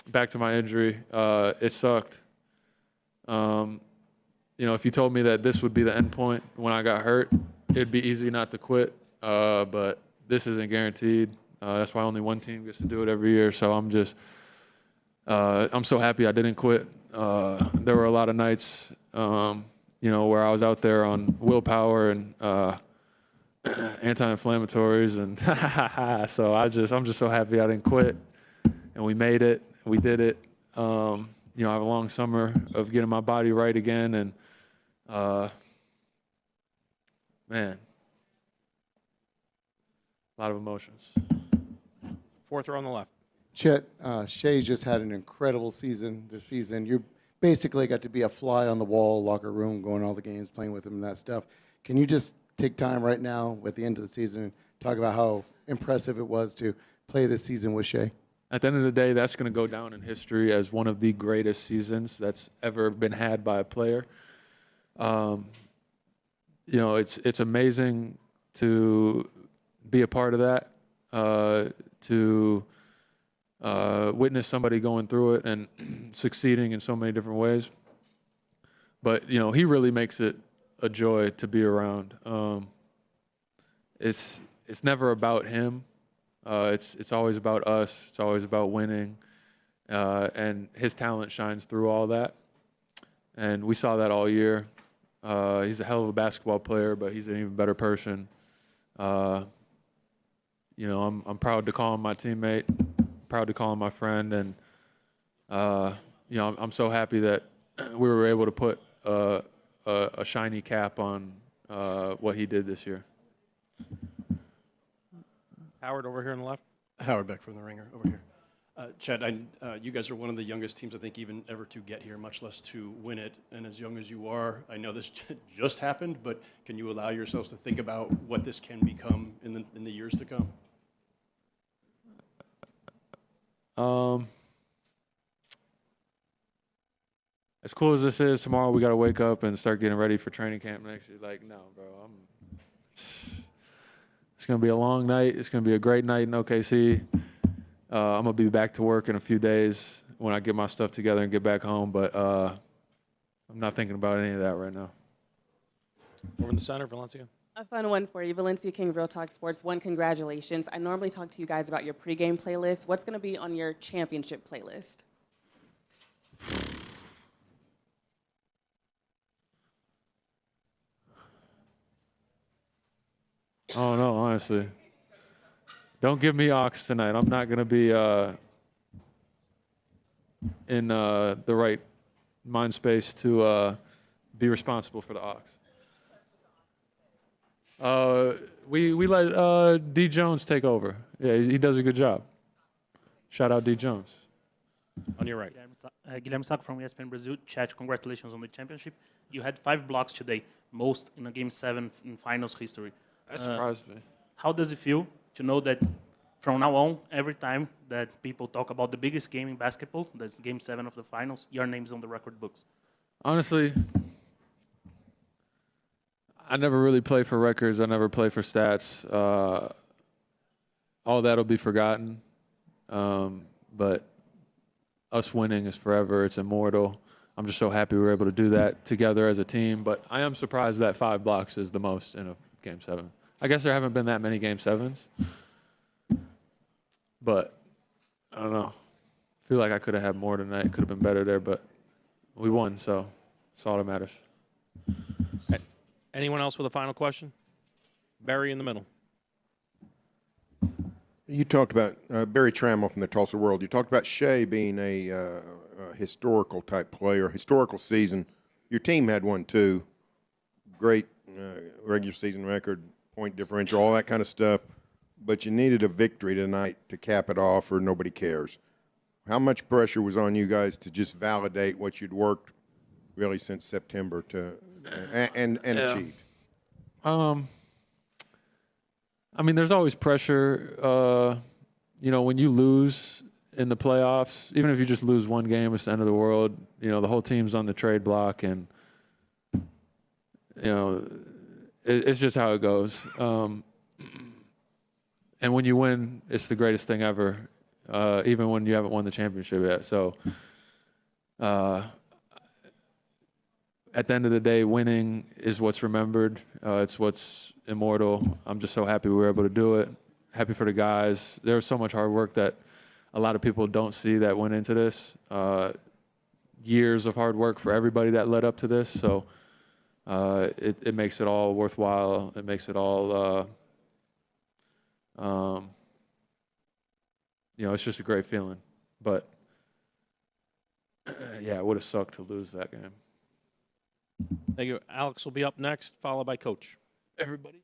F: back to my injury, it sucked. You know, if you told me that this would be the end point when I got hurt, it'd be easy not to quit. But this isn't guaranteed. That's why only one team gets to do it every year. So I'm just, I'm so happy I didn't quit. There were a lot of nights, you know, where I was out there on willpower and anti-inflammatories, and so I'm just so happy I didn't quit, and we made it. We did it. You know, I have a long summer of getting my body right again, and man, a lot of emotions.
A: Fourth row on the left.
P: Chet, Shai just had an incredible season this season. You basically got to be a fly on the wall, locker room, going to all the games, playing with him and that stuff. Can you just take time right now at the end of the season and talk about how impressive it was to play this season with Shai?
F: At the end of the day, that's going to go down in history as one of the greatest seasons that's ever been had by a player. You know, it's amazing to be a part of that, to witness somebody going through it and succeeding in so many different ways. But, you know, he really makes it a joy to be around. It's never about him. It's always about us. It's always about winning. And his talent shines through all that. And we saw that all year. He's a hell of a basketball player, but he's an even better person. You know, I'm proud to call him my teammate, proud to call him my friend, and you know, I'm so happy that we were able to put a shiny cap on what he did this year.
A: Howard over here on the left.
C: Howard Beck from The Ringer over here. Chet, you guys are one of the youngest teams, I think, even ever to get here, much less to win it. And as young as you are, I know this just happened, but can you allow yourselves to think about what this can become in the years to come?
F: As cool as this is, tomorrow we got to wake up and start getting ready for training camp next year. Like, no, bro, it's going to be a long night. It's going to be a great night in OKC. I'm going to be back to work in a few days when I get my stuff together and get back home, but I'm not thinking about any of that right now.
A: Over in the center, Valencia.
E: A fun one for you. Valencia King, Real Talk Sports. One, congratulations. I normally talk to you guys about your pregame playlist. What's going to be on your championship playlist?
F: I don't know, honestly. Don't give me aux tonight. I'm not going to be in the right mind space to be responsible for the aux. We let D. Jones take over. Yeah, he does a good job. Shout out D. Jones.
A: On your right.
K: Guilherme Sacco from ESPN Brazil. Chet, congratulations on the championship. You had 5 blocks today, most in a Game 7 in finals history.
F: That surprised me.
K: How does it feel to know that from now on, every time that people talk about the biggest game in basketball, that's Game 7 of the finals, your name's on the record books?
F: Honestly, I never really play for records. I never play for stats. All that will be forgotten. But us winning is forever. It's immortal. I'm just so happy we were able to do that together as a team. But I am surprised that 5 blocks is the most in a Game 7. I guess there haven't been that many Game 7s. But I don't know. I feel like I could have had more tonight. Could have been better there, but we won, so that's all that matters.
A: Anyone else with a final question? Barry in the middle.
J: You talked about Barry Trammell from the Tulsa World. You talked about Shai being a historical type player, historical season. Your team had one too. Great regular season record, point differential, all that kind of stuff. But you needed a victory tonight to cap it off, or nobody cares. How much pressure was on you guys to just validate what you'd worked really since September to and achieved?
F: I mean, there's always pressure. You know, when you lose in the playoffs, even if you just lose one game, it's the end of the world. You know, the whole team's on the trade block, and you know, it's just how it goes. And when you win, it's the greatest thing ever, even when you haven't won the championship yet. So, at the end of the day, winning is what's remembered. It's what's immortal. I'm just so happy we were able to do it. Happy for the guys. There was so much hard work that a lot of people don't see that went into this. Years of hard work for everybody that led up to this. So it makes it all worthwhile. It makes it all, you know, it's just a great feeling. But, yeah, it would have sucked to lose that game.
A: Thank you. Alex will be up next, followed by Coach. Everybody.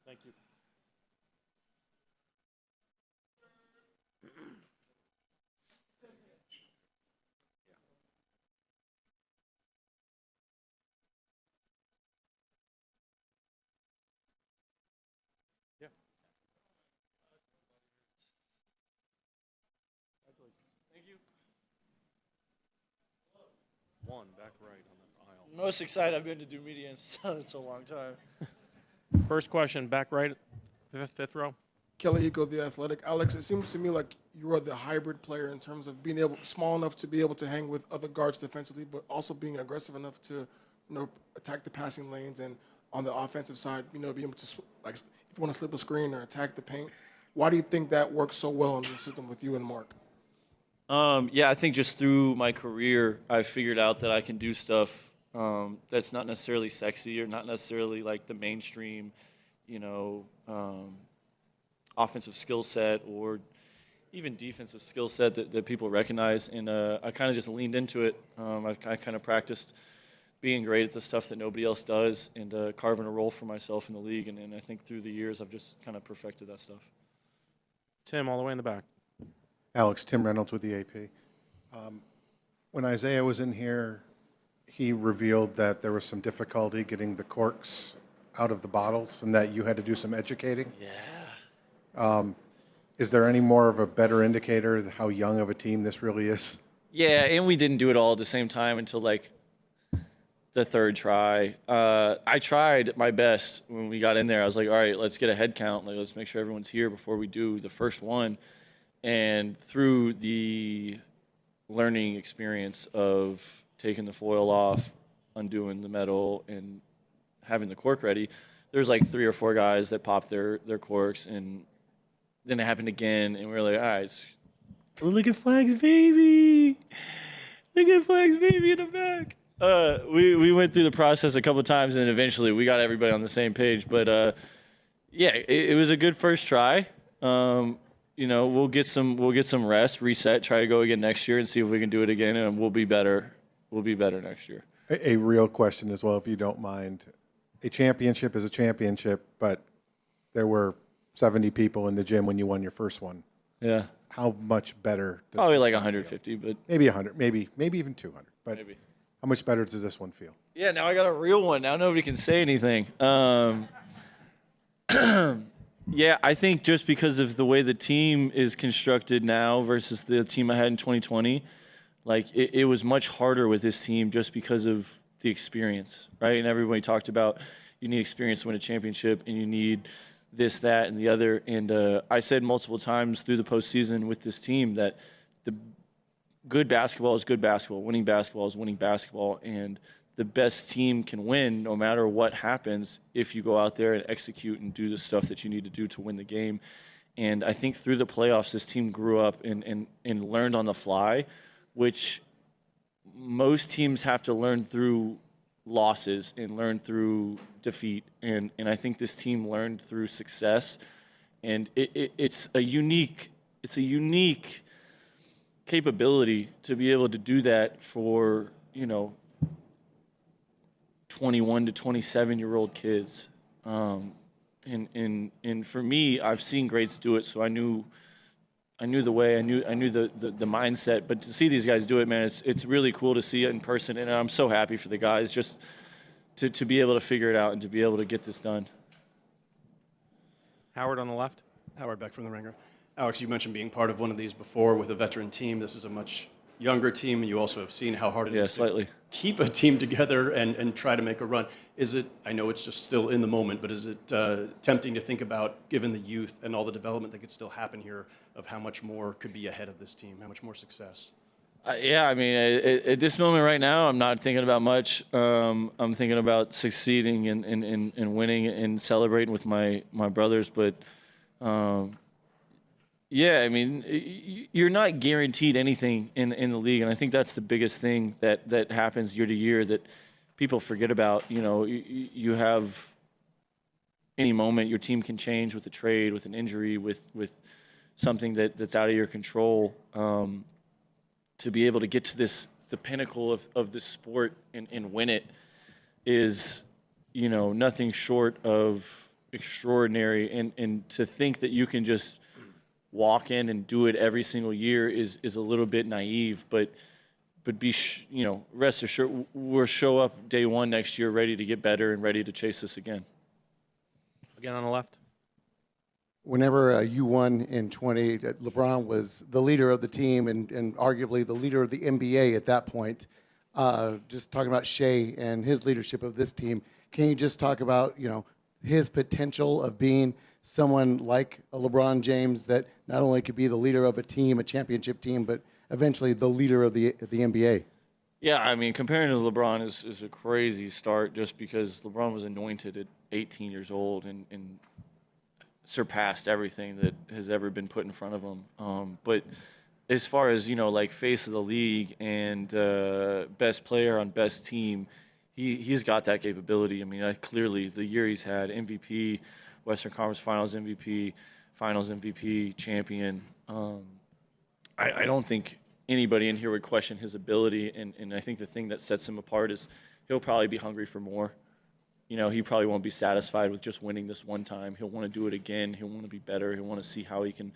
A: Thank you. Yeah. Thank you. One back right on the aisle.
M: Most excited I've been to do media in such a long time.
A: First question, back right, fifth row.
N: Kelly Eco, The Athletic. Alex, it seems to me like you are the hybrid player in terms of being small enough to be able to hang with other guards defensively, but also being aggressive enough to, attack the passing lanes, and on the offensive side, be able to, like, if you want to slip a screen or attack the paint. Why do you think that works so well in the system with you and Mark?
M: Yeah, I think just through my career, I figured out that I can do stuff that's not necessarily sexy or not necessarily like the mainstream, offensive skill set or even defensive skill set that people recognize. And I kind of just leaned into it. I kind of practiced being great at the stuff that nobody else does and carving a role for myself in the league. And I think through the years, I've just kind of perfected that stuff.
A: Tim, all the way in the back.
I: Alex, Tim Reynolds with the AP. When Isaiah was in here, he revealed that there was some difficulty getting the corks out of the bottles and that you had to do some educating.
M: Yeah.
I: Is there any more of a better indicator of how young of a team this really is?
M: Yeah, and we didn't do it all at the same time until like the third try. I tried my best when we got in there. I was like, all right, let's get a head count. Like, let's make sure everyone's here before we do the first one. And through the learning experience of taking the foil off, undoing the metal, and having the cork ready, there's like 3 or 4 guys that popped their corks, and then it happened again, and we were like, all right, look at Flag's baby. Look at Flag's baby in the back. We went through the process a couple of times, and eventually we got everybody on the same page. But yeah, it was a good first try. We'll get some rest, reset, try to go again next year, and see if we can do it again, and we'll be better. We'll be better next year.
I: A real question as well, if you don't mind. A championship is a championship, but there were 70 people in the gym when you won your first one.
M: Yeah.
I: How much better? Does
M: Probably
I: this
M: like
I: one
M: 150,
I: feel?
M: but
I: maybe 100, maybe even 200. But
M: maybe.
I: How much better does this one feel?
M: Yeah, now I got a real one. Now nobody can say anything. Yeah, I think just because of the way the team is constructed now versus the team I had in 2020, like it was much harder with this team just because of the experience, right? And everybody talked about you need experience to win a championship, and you need this, that, and the other. And I said multiple times through the postseason with this team that the good basketball is good basketball. Winning basketball is winning basketball. And the best team can win no matter what happens if you go out there and execute and do the stuff that you need to do to win the game. And I think through the playoffs, this team grew up and learned on the fly, which most teams have to learn through losses and learn through defeat. And I think this team learned through success. And it's a unique capability to be able to do that for, 21 to 27-year-old kids. And for me, I've seen greats do it, so I knew the way, I knew the mindset. But to see these guys do it, man, it's really cool to see it in person, and I'm so happy for the guys just to be able to figure it out and to be able to get this done.
A: Howard on the left.
C: Howard Beck from The Ringer. Alex, you mentioned being part of one of these before with a veteran team. This is a much younger team, and you also have seen how hard it is to keep a team together and try to make a run. Is it, I know it's just still in the moment, but is it tempting to think about, given the youth and all the development that could still happen here, of how much more could be ahead of this team, how much more success?
M: Yeah, I mean, at this moment right now, I'm not thinking about much. I'm thinking about succeeding and winning and celebrating with my brothers. But, yeah, I mean, you're not guaranteed anything in the league, and I think that's the biggest thing that happens year to year that people forget about. You have any moment your team can change with a trade, with an injury, with something that's out of your control. To be able to get to the pinnacle of the sport and win it is, nothing short of extraordinary. And to think that you can just walk in and do it every single year is a little bit naive. But be rest assured, we'll show up day one next year ready to get better and ready to chase this again.
A: Again on the left.
P: Whenever you won in 20, LeBron was the leader of the team and arguably the leader of the NBA at that point. Just talking about Shai and his leadership of this team, can you just talk about his potential of being someone like a LeBron James that not only could be the leader of a team, a championship team, but eventually the leader of the NBA?
M: Yeah, I mean, comparing to LeBron is a crazy start just because LeBron was anointed at 18 years old and surpassed everything that has ever been put in front of him. But as far as, like face of the league and best player on best team, he's got that capability. I mean, clearly the year he's had, MVP, Western Conference Finals MVP, champion. I don't think anybody in here would question his ability, and I think the thing that sets him apart is he'll probably be hungry for more. He probably won't be satisfied with just winning this one time. He'll want to do it again. He'll want to be better. He'll want to see how he can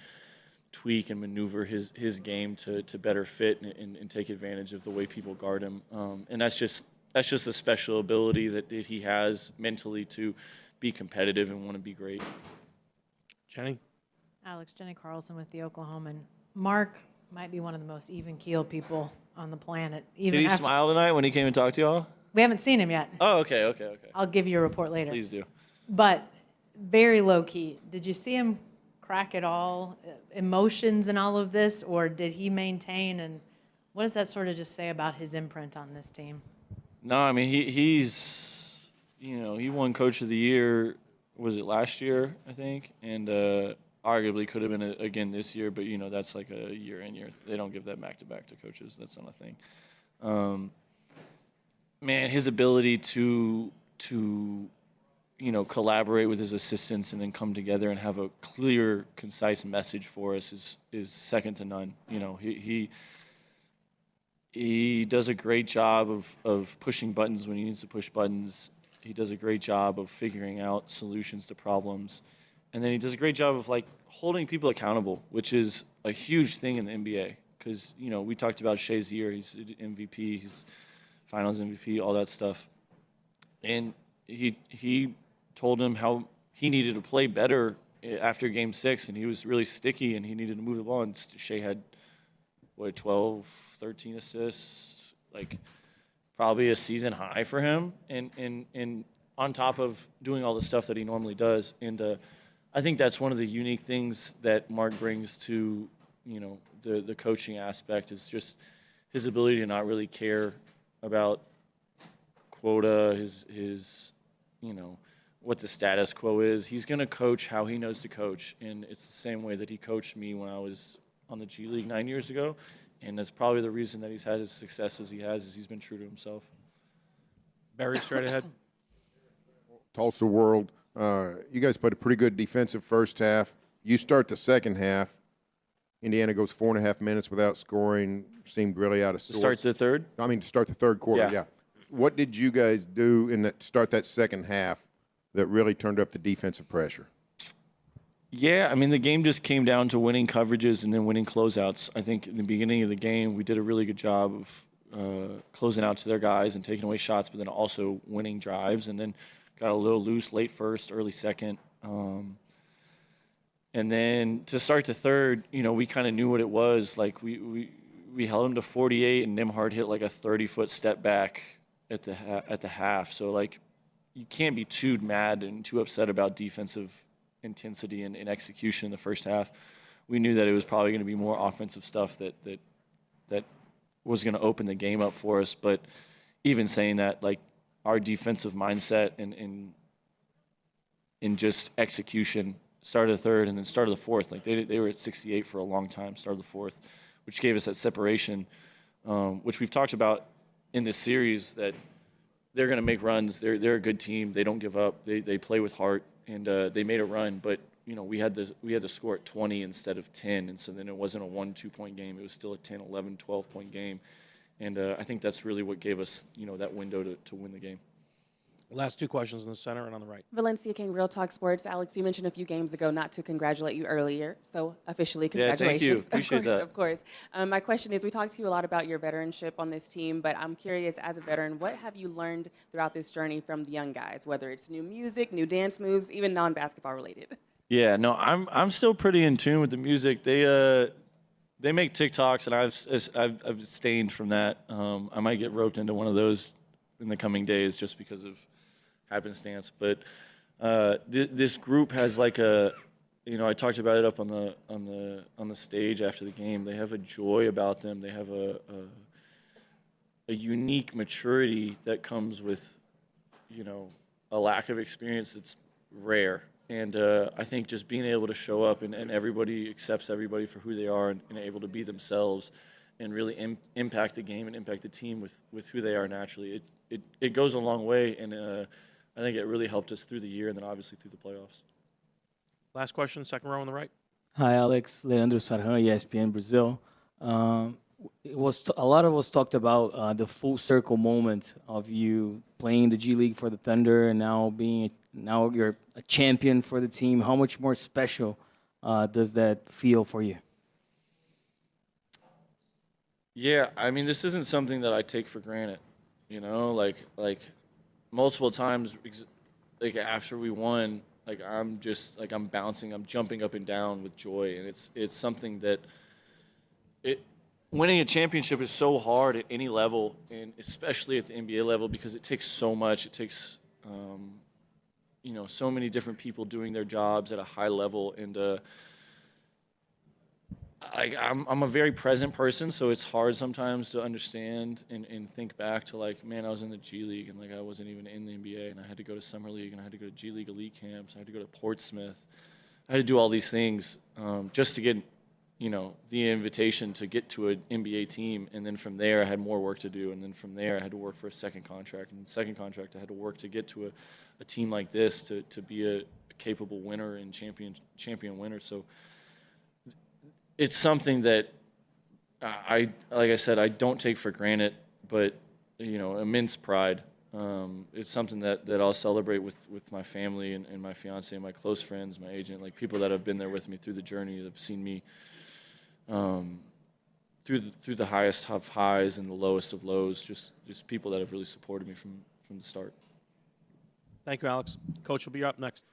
M: tweak and maneuver his game to better fit and take advantage of the way people guard him. And that's just a special ability that he has mentally to be competitive and want to be great.
A: Jenny?
D: Alex, Jenny Carlson with the Oklahoman. Mark might be one of the most even-keeled people on the planet.
M: Did he smile tonight when he came and talked to y'all?
D: We haven't seen him yet.
M: Oh, okay.
D: I'll give you a report later.
M: Please do.
D: But very low-key. Did you see him crack at all? Emotions and all of this? Or did he maintain? And what does that sort of just say about his imprint on this team?
M: No, I mean, he's, he won Coach of the Year, was it last year, I think? And arguably could have been again this year, but, that's like a year in, year. They don't give that back-to-back to coaches. That's not a thing. Man, his ability to collaborate with his assistants and then come together and have a clear, concise message for us is second to none. He does a great job of pushing buttons when he needs to push buttons. He does a great job of figuring out solutions to problems. And then he does a great job of holding people accountable, which is a huge thing in the NBA. Because, we talked about Shai's year. He's MVP. He's Finals MVP, all that stuff. And he told him how he needed to play better after Game 6, and he was really sticky, and he needed to move the ball. And Shai had, 12, 13 assists, probably a season high for him. And on top of doing all the stuff that he normally does. And I think that's one of the unique things that Mark brings to, you know, the coaching aspect is just his ability to not really care about quota, his you know, what the status quo is. He's going to coach how he knows to coach, and it's the same way that he coached me when I was on the G League 9 years ago, and that's probably the reason that he's had as success as he has, is he's been true to himself.
A: Barry, straight ahead.
J: Tulsa World, you guys played a pretty good defensive first half. You start the second half. Indiana goes 4.5 minutes without scoring, seemed really out of sorts.
M: To start the third?
J: I mean, to start the third quarter, yeah. What did you guys do in that start that second half that really turned up the defensive pressure?
M: Yeah, I mean, the game just came down to winning coverages and then winning closeouts. I think in the beginning of the game, we did a really good job of closing out to their guys and taking away shots, but then also winning drives, and then got a little loose late first, early second. And then to start the third, you know, we kind of knew what it was. Like, we held them to 48, and Nembhard hit like a 30-foot step back at the half. So, like, you can't be too mad and too upset about defensive intensity and execution in the first half. We knew that it was probably going to be more offensive stuff that was going to open the game up for us. But even saying that, like, our defensive mindset and just execution, start of the third and then start of the fourth, like they were at 68 for a long time, start of the fourth, which gave us that separation, which we've talked about in this series, that they're going to make runs. They're a good team. They don't give up. They play with heart, and they made a run. But you know, we had to score at 20 instead of 10, and so then it wasn't a 1-2 point game. It was still a 10, 11, 12 point game, and I think that's really what gave us, you know, that window to win the game.
A: Last two questions in the center and on the right.
E: Valencia King, Real Talk Sports. Alex, you mentioned a few games ago not to congratulate you earlier, so officially congratulations.
M: Yeah, thank you. Appreciate that.
E: Of course. My question is, we talked to you a lot about your veteranship on this team, but I'm curious, as a veteran, what have you learned throughout this journey from the young guys, whether it's new music, new dance moves, even non-basketball related?
M: Yeah, no, I'm still pretty in tune with the music. They make TikToks, and I've abstained from that. I might get roped into one of those in the coming days just because of happenstance. But this group has like a, you know, I talked about it up on the stage after the game. They have a joy about them. They have a unique maturity that comes with, you know, a lack of experience that's rare. And I think just being able to show up and everybody accepts everybody for who they are and able to be themselves and really impact the game and impact the team with who they are naturally. It goes a long way, and I think it really helped us through the year and then obviously through the playoffs.
A: Last question, second row on the right.
O: Hi, Alex. Leandro Sarhan, ESPN Brazil. It was a lot of us talked about the full circle moment of you playing the G League for the Thunder and now you're a champion for the team. How much more special does that feel for you?
M: Yeah, I mean, this isn't something that I take for granted. You know, like multiple times, like after we won, like I'm bouncing, I'm jumping up and down with joy, and it's something that winning a championship is so hard at any level, and especially at the NBA level, because it takes so much. It takes you know, so many different people doing their jobs at a high level, and I'm a very present person, so it's hard sometimes to understand and think back to, like, man, I was in the G League and like I wasn't even in the NBA, and I had to go to Summer League, and I had to go to G League elite camps, I had to go to Portsmouth, I had to do all these things just to get, you know, the invitation to get to an NBA team, and then from there I had more work to do, and then from there I had to work for a second contract, and the second contract I had to work to get to a team like this to be a capable winner and champion winner. So it's something that like I said, I don't take for granted, but, you know, immense pride. It's something that I'll celebrate with my family and my fiance and my close friends, my agent, like people that have been there with me through the journey, that have seen me through the highest of highs and the lowest of lows, just people that have really supported me from the start.
A: Thank you, Alex. Coach will be up next.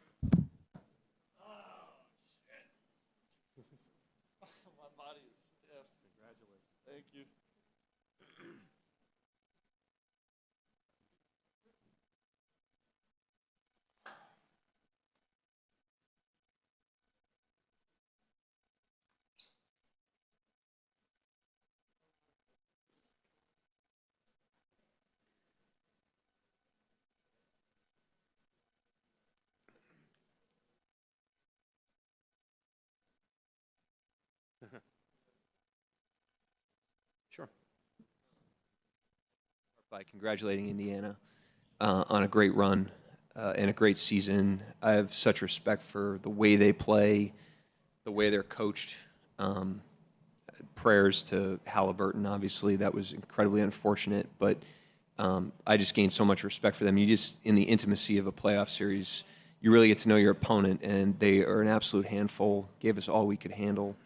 M: Thank you.
A: Sure.
Q: By congratulating Indiana on a great run and a great season. I have such respect for the way they play, the way they're coached. Prayers to Halliburton, obviously. That was incredibly unfortunate, but I just gained so much respect for them. You just, in the intimacy of a playoff series, you really get to know your opponent, and they are an absolute handful, gave us all we could handle,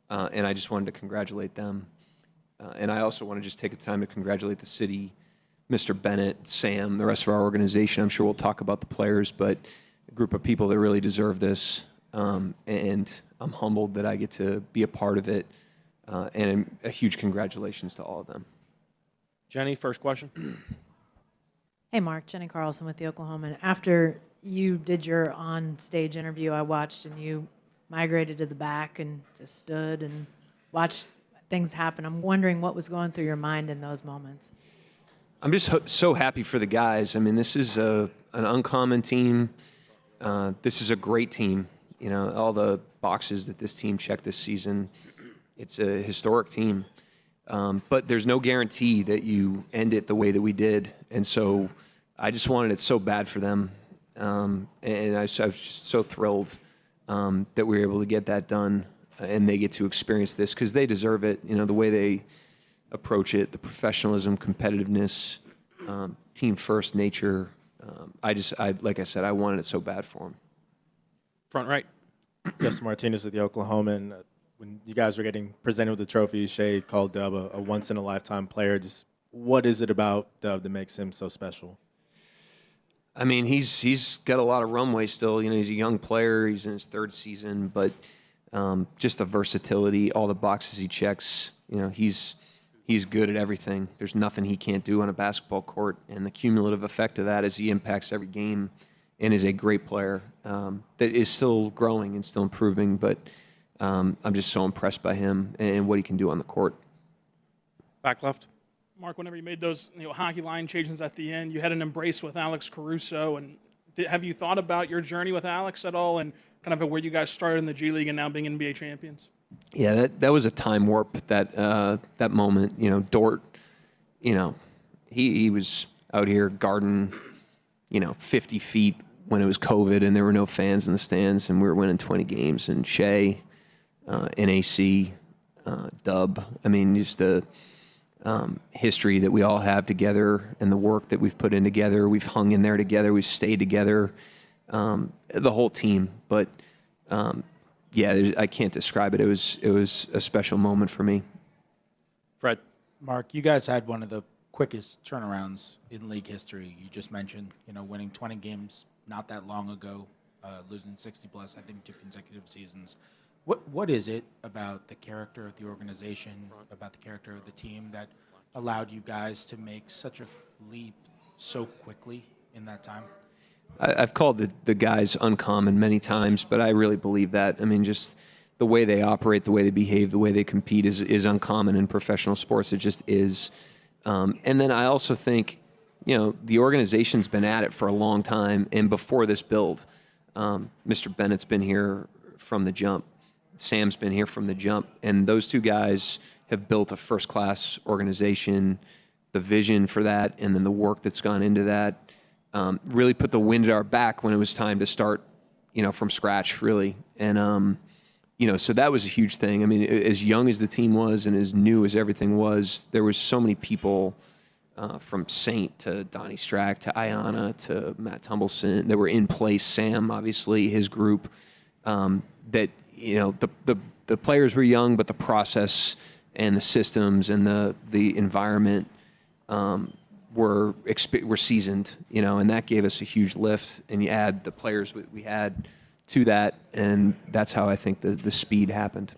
Q: and I just wanted to congratulate them. And I also want to just take the time to congratulate the city, Mr. Bennett, Sam, the rest of our organization. I'm sure we'll talk about the players, but a group of people that really deserve this, and I'm humbled that I get to be a part of it, and a huge congratulations to all of them.
A: Jenny, first question.
D: Hey, Mark. Jenny Carlson with the Oklahoman. After you did your on-stage interview, I watched, and you migrated to the back and just stood and watched things happen. I'm wondering what was going through your mind in those moments.
Q: I'm just so happy for the guys. I mean, this is an uncommon team. This is a great team. You know, all the boxes that this team checked this season, it's a historic team. But there's no guarantee that you end it the way that we did. And so I just wanted it so bad for them. And I was just so thrilled that we were able to get that done, and they get to experience this because they deserve it. You know, the way they approach it, the professionalism, competitiveness, team first nature. Like I said, I wanted it so bad for them.
A: Front right.
R: Justin Martinez at the Oklahoman. When you guys were getting presented with the trophy, Shai called Dub a once-in-a-lifetime player. Just what is it about Dub that makes him so special?
Q: I mean, he's got a lot of runway still. You know, he's a young player. He's in his third season, but just the versatility, all the boxes he checks. You know, he's good at everything. There's nothing he can't do on a basketball court, and the cumulative effect of that is he impacts every game and is a great player that is still growing and still improving. But I'm just so impressed by him and what he can do on the court.
A: Back left.
T: Mark, whenever you made those hockey line changes at the end, you had an embrace with Alex Caruso. And have you thought about your journey with Alex at all and kind of where you guys started in the G League and now being NBA champions?
Q: Yeah, that was a time warp, that moment. You know, Dort, you know, he was out here guarding, 50 feet when it was COVID and there were no fans in the stands and we were winning 20 games. And Shai, NAC, Dub, I mean, just the history that we all have together and the work that we've put in together. We've hung in there together. We've stayed together, the whole team. But, yeah, I can't describe it. It was a special moment for me.
A: Fred.
H: Mark, you guys had one of the quickest turnarounds in league history. You just mentioned, winning 20 games not that long ago, losing 60-plus, I think, 2 consecutive seasons. What is it about the character of the organization, about the character of the team that allowed you guys to make such a leap so quickly in that time?
Q: I've called the guys uncommon many times, but I really believe that. I mean, just the way they operate, the way they behave, the way they compete is uncommon in professional sports. It just is. And then I also think, the organization's been at it for a long time. And before this build, Mr. Bennett's been here from the jump. Sam's been here from the jump. And those two guys have built a first-class organization, the vision for that, and then the work that's gone into that. Really put the wind at our back when it was time to start, from scratch, really. And, so that was a huge thing. I mean, as young as the team was and as new as everything was, there was so many people from Saint to Donnie Strack to Ayanna to Matt Tumbleson that were in place. Sam, obviously, his group, that, the players were young, but the process and the systems and the environment were seasoned, and that gave us a huge lift. And you add the players we had to that, and that's how I think the speed happened.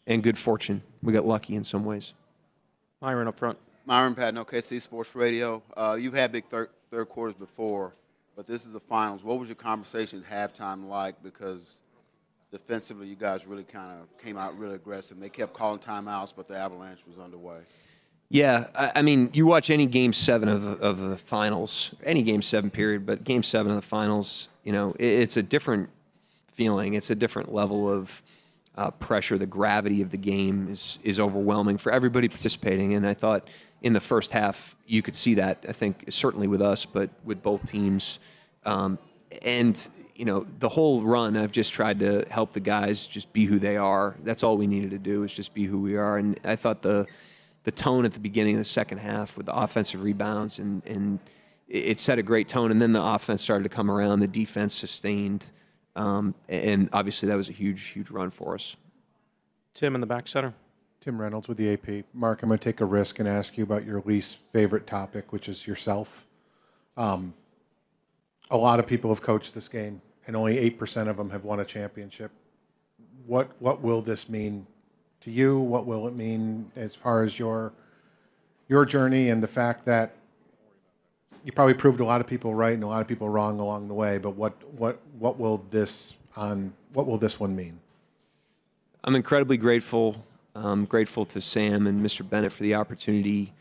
Q: And good fortune. We got lucky in some ways.
A: Myron up front.
B: Myron Patton, OKC Sports Radio. You've had big third quarters before, but this is the finals. What was your conversation at halftime like? Because defensively, you guys really kind of came out really aggressive. They kept calling timeouts, but the avalanche was underway.
Q: Yeah, I mean, you watch any Game 7 of the finals, any Game 7 period, but Game 7 of the finals, it's a different feeling. It's a different level of pressure, the gravity of the game is overwhelming for everybody participating. And I thought in the first half you could see that. I think certainly with us, but with both teams. And the whole run, I've just tried to help the guys just be who they are. That's all we needed to do is just be who we are. And I thought the tone at the beginning of the second half with the offensive rebounds and it set a great tone. And then the offense started to come around. The defense sustained. And obviously that was a huge, huge run for us.
A: Tim in the back center.
I: Tim Reynolds with the AP. Mark, I'm going to take a risk and ask you about your least favorite topic, which is yourself. A lot of people have coached this game, and only 8% of them have won a championship. What will this mean to you? What will it mean as far as your journey and the fact that you probably proved a lot of people right and a lot of people wrong along the way? But what will this one mean?
Q: I'm incredibly grateful. I'm grateful to Sam and Mr. Bennett for the opportunity.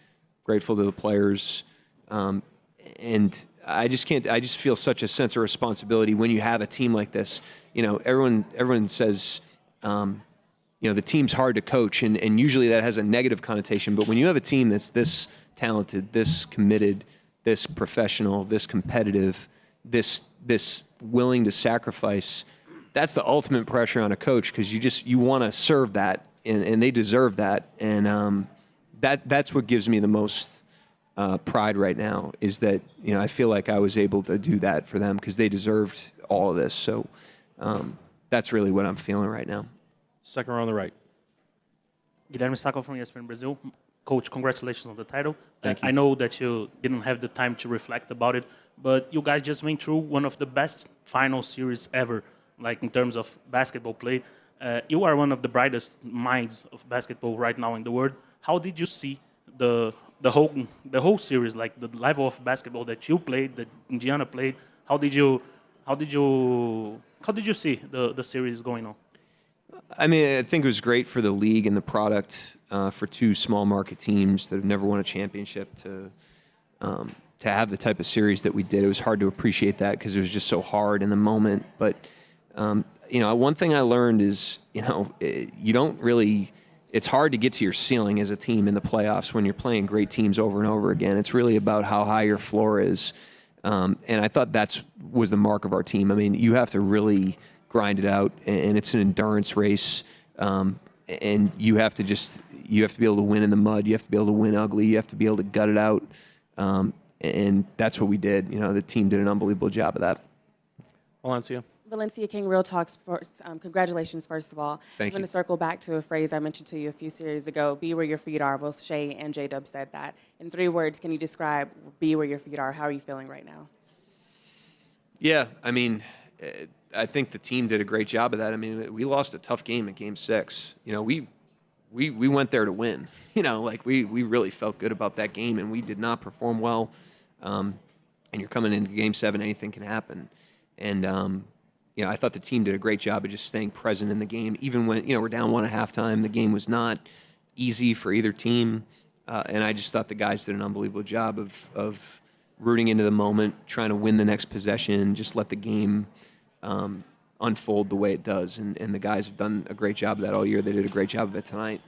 Q: Grateful to the players, and I just feel such a sense of responsibility when you have a team like this. Everyone says, the team's hard to coach, and usually that has a negative connotation. But when you have a team that's this talented, this committed, this professional, this competitive, this willing to sacrifice, that's the ultimate pressure on a coach because you want to serve that, and they deserve that, and that's what gives me the most pride right now is that I feel like I was able to do that for them because they deserved all of this. So that's really what I'm feeling right now.
A: Second row on the right.
K: Guilherme Sacco from ESPN Brazil. Coach, congratulations on the title.
Q: Thank you.
K: I know that you didn't have the time to reflect about it, but you guys just went through one of the best final series ever, like in terms of basketball play. You are one of the brightest minds of basketball right now in the world. How did you see the whole series, like the level of basketball that you played, that Indiana played? How did you see the series going on?
Q: I mean, I think it was great for the league and the product for two small market teams that have never won a championship to have the type of series that we did. It was hard to appreciate that because it was just so hard in the moment. But one thing I learned is you don't really. It's hard to get to your ceiling as a team in the playoffs when you're playing great teams over and over again. It's really about how high your floor is. And I thought was the mark of our team. I mean, you have to really grind it out, and it's an endurance race. And you have to be able to win in the mud. You have to be able to win ugly. You have to be able to gut it out. And that's what we did. The team did an unbelievable job of that.
E: Valencia King, Real Talk Sports. Congratulations, first of all.
Q: Thank you.
E: I'm going to circle back to a phrase I mentioned to you a few series ago. Be where your feet are. Both Shai and J-Dub said that. In 3 words, can you describe be where your feet are? How are you feeling right now?
Q: Yeah, I mean, I think the team did a great job of that. I mean, we lost a tough game in Game 6. We went there to win. We really felt good about that game, and we did not perform well. And you're coming into Game 7, anything can happen. And I thought the team did a great job of just staying present in the game. Even when, we're down 1 at halftime, the game was not easy for either team. And I just thought the guys did an unbelievable job of rooting into the moment, trying to win the next possession, just let the game unfold the way it does. And the guys have done a great job of that all year. They did a great job of it tonight.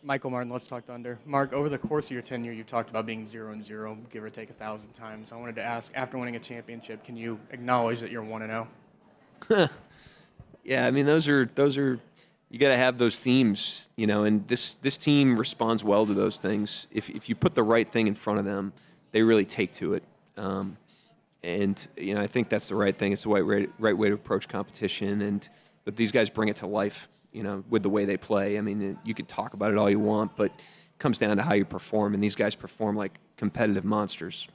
G: Michael Martin, let's talk Thunder. Mark, over the course of your tenure, you talked about being 0-0, give or take 1,000 times. I wanted to ask, after winning a championship, can you acknowledge that you're 1-0?
Q: Yeah, I mean, those are you got to have those themes, and this team responds well to those things. If you put the right thing in front of them, they really take to it. And I think that's the right thing. It's the right way to approach competition, but these guys bring it to life. With the way they play. I mean, you could talk about it all you want, but it comes down to how you perform, and these guys perform like competitive monsters.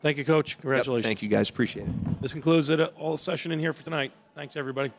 A: Thank you, Coach. Congratulations.
Q: Yep, thank you, guys. Appreciate it.
A: This concludes it. All session in here for tonight. Thanks, everybody.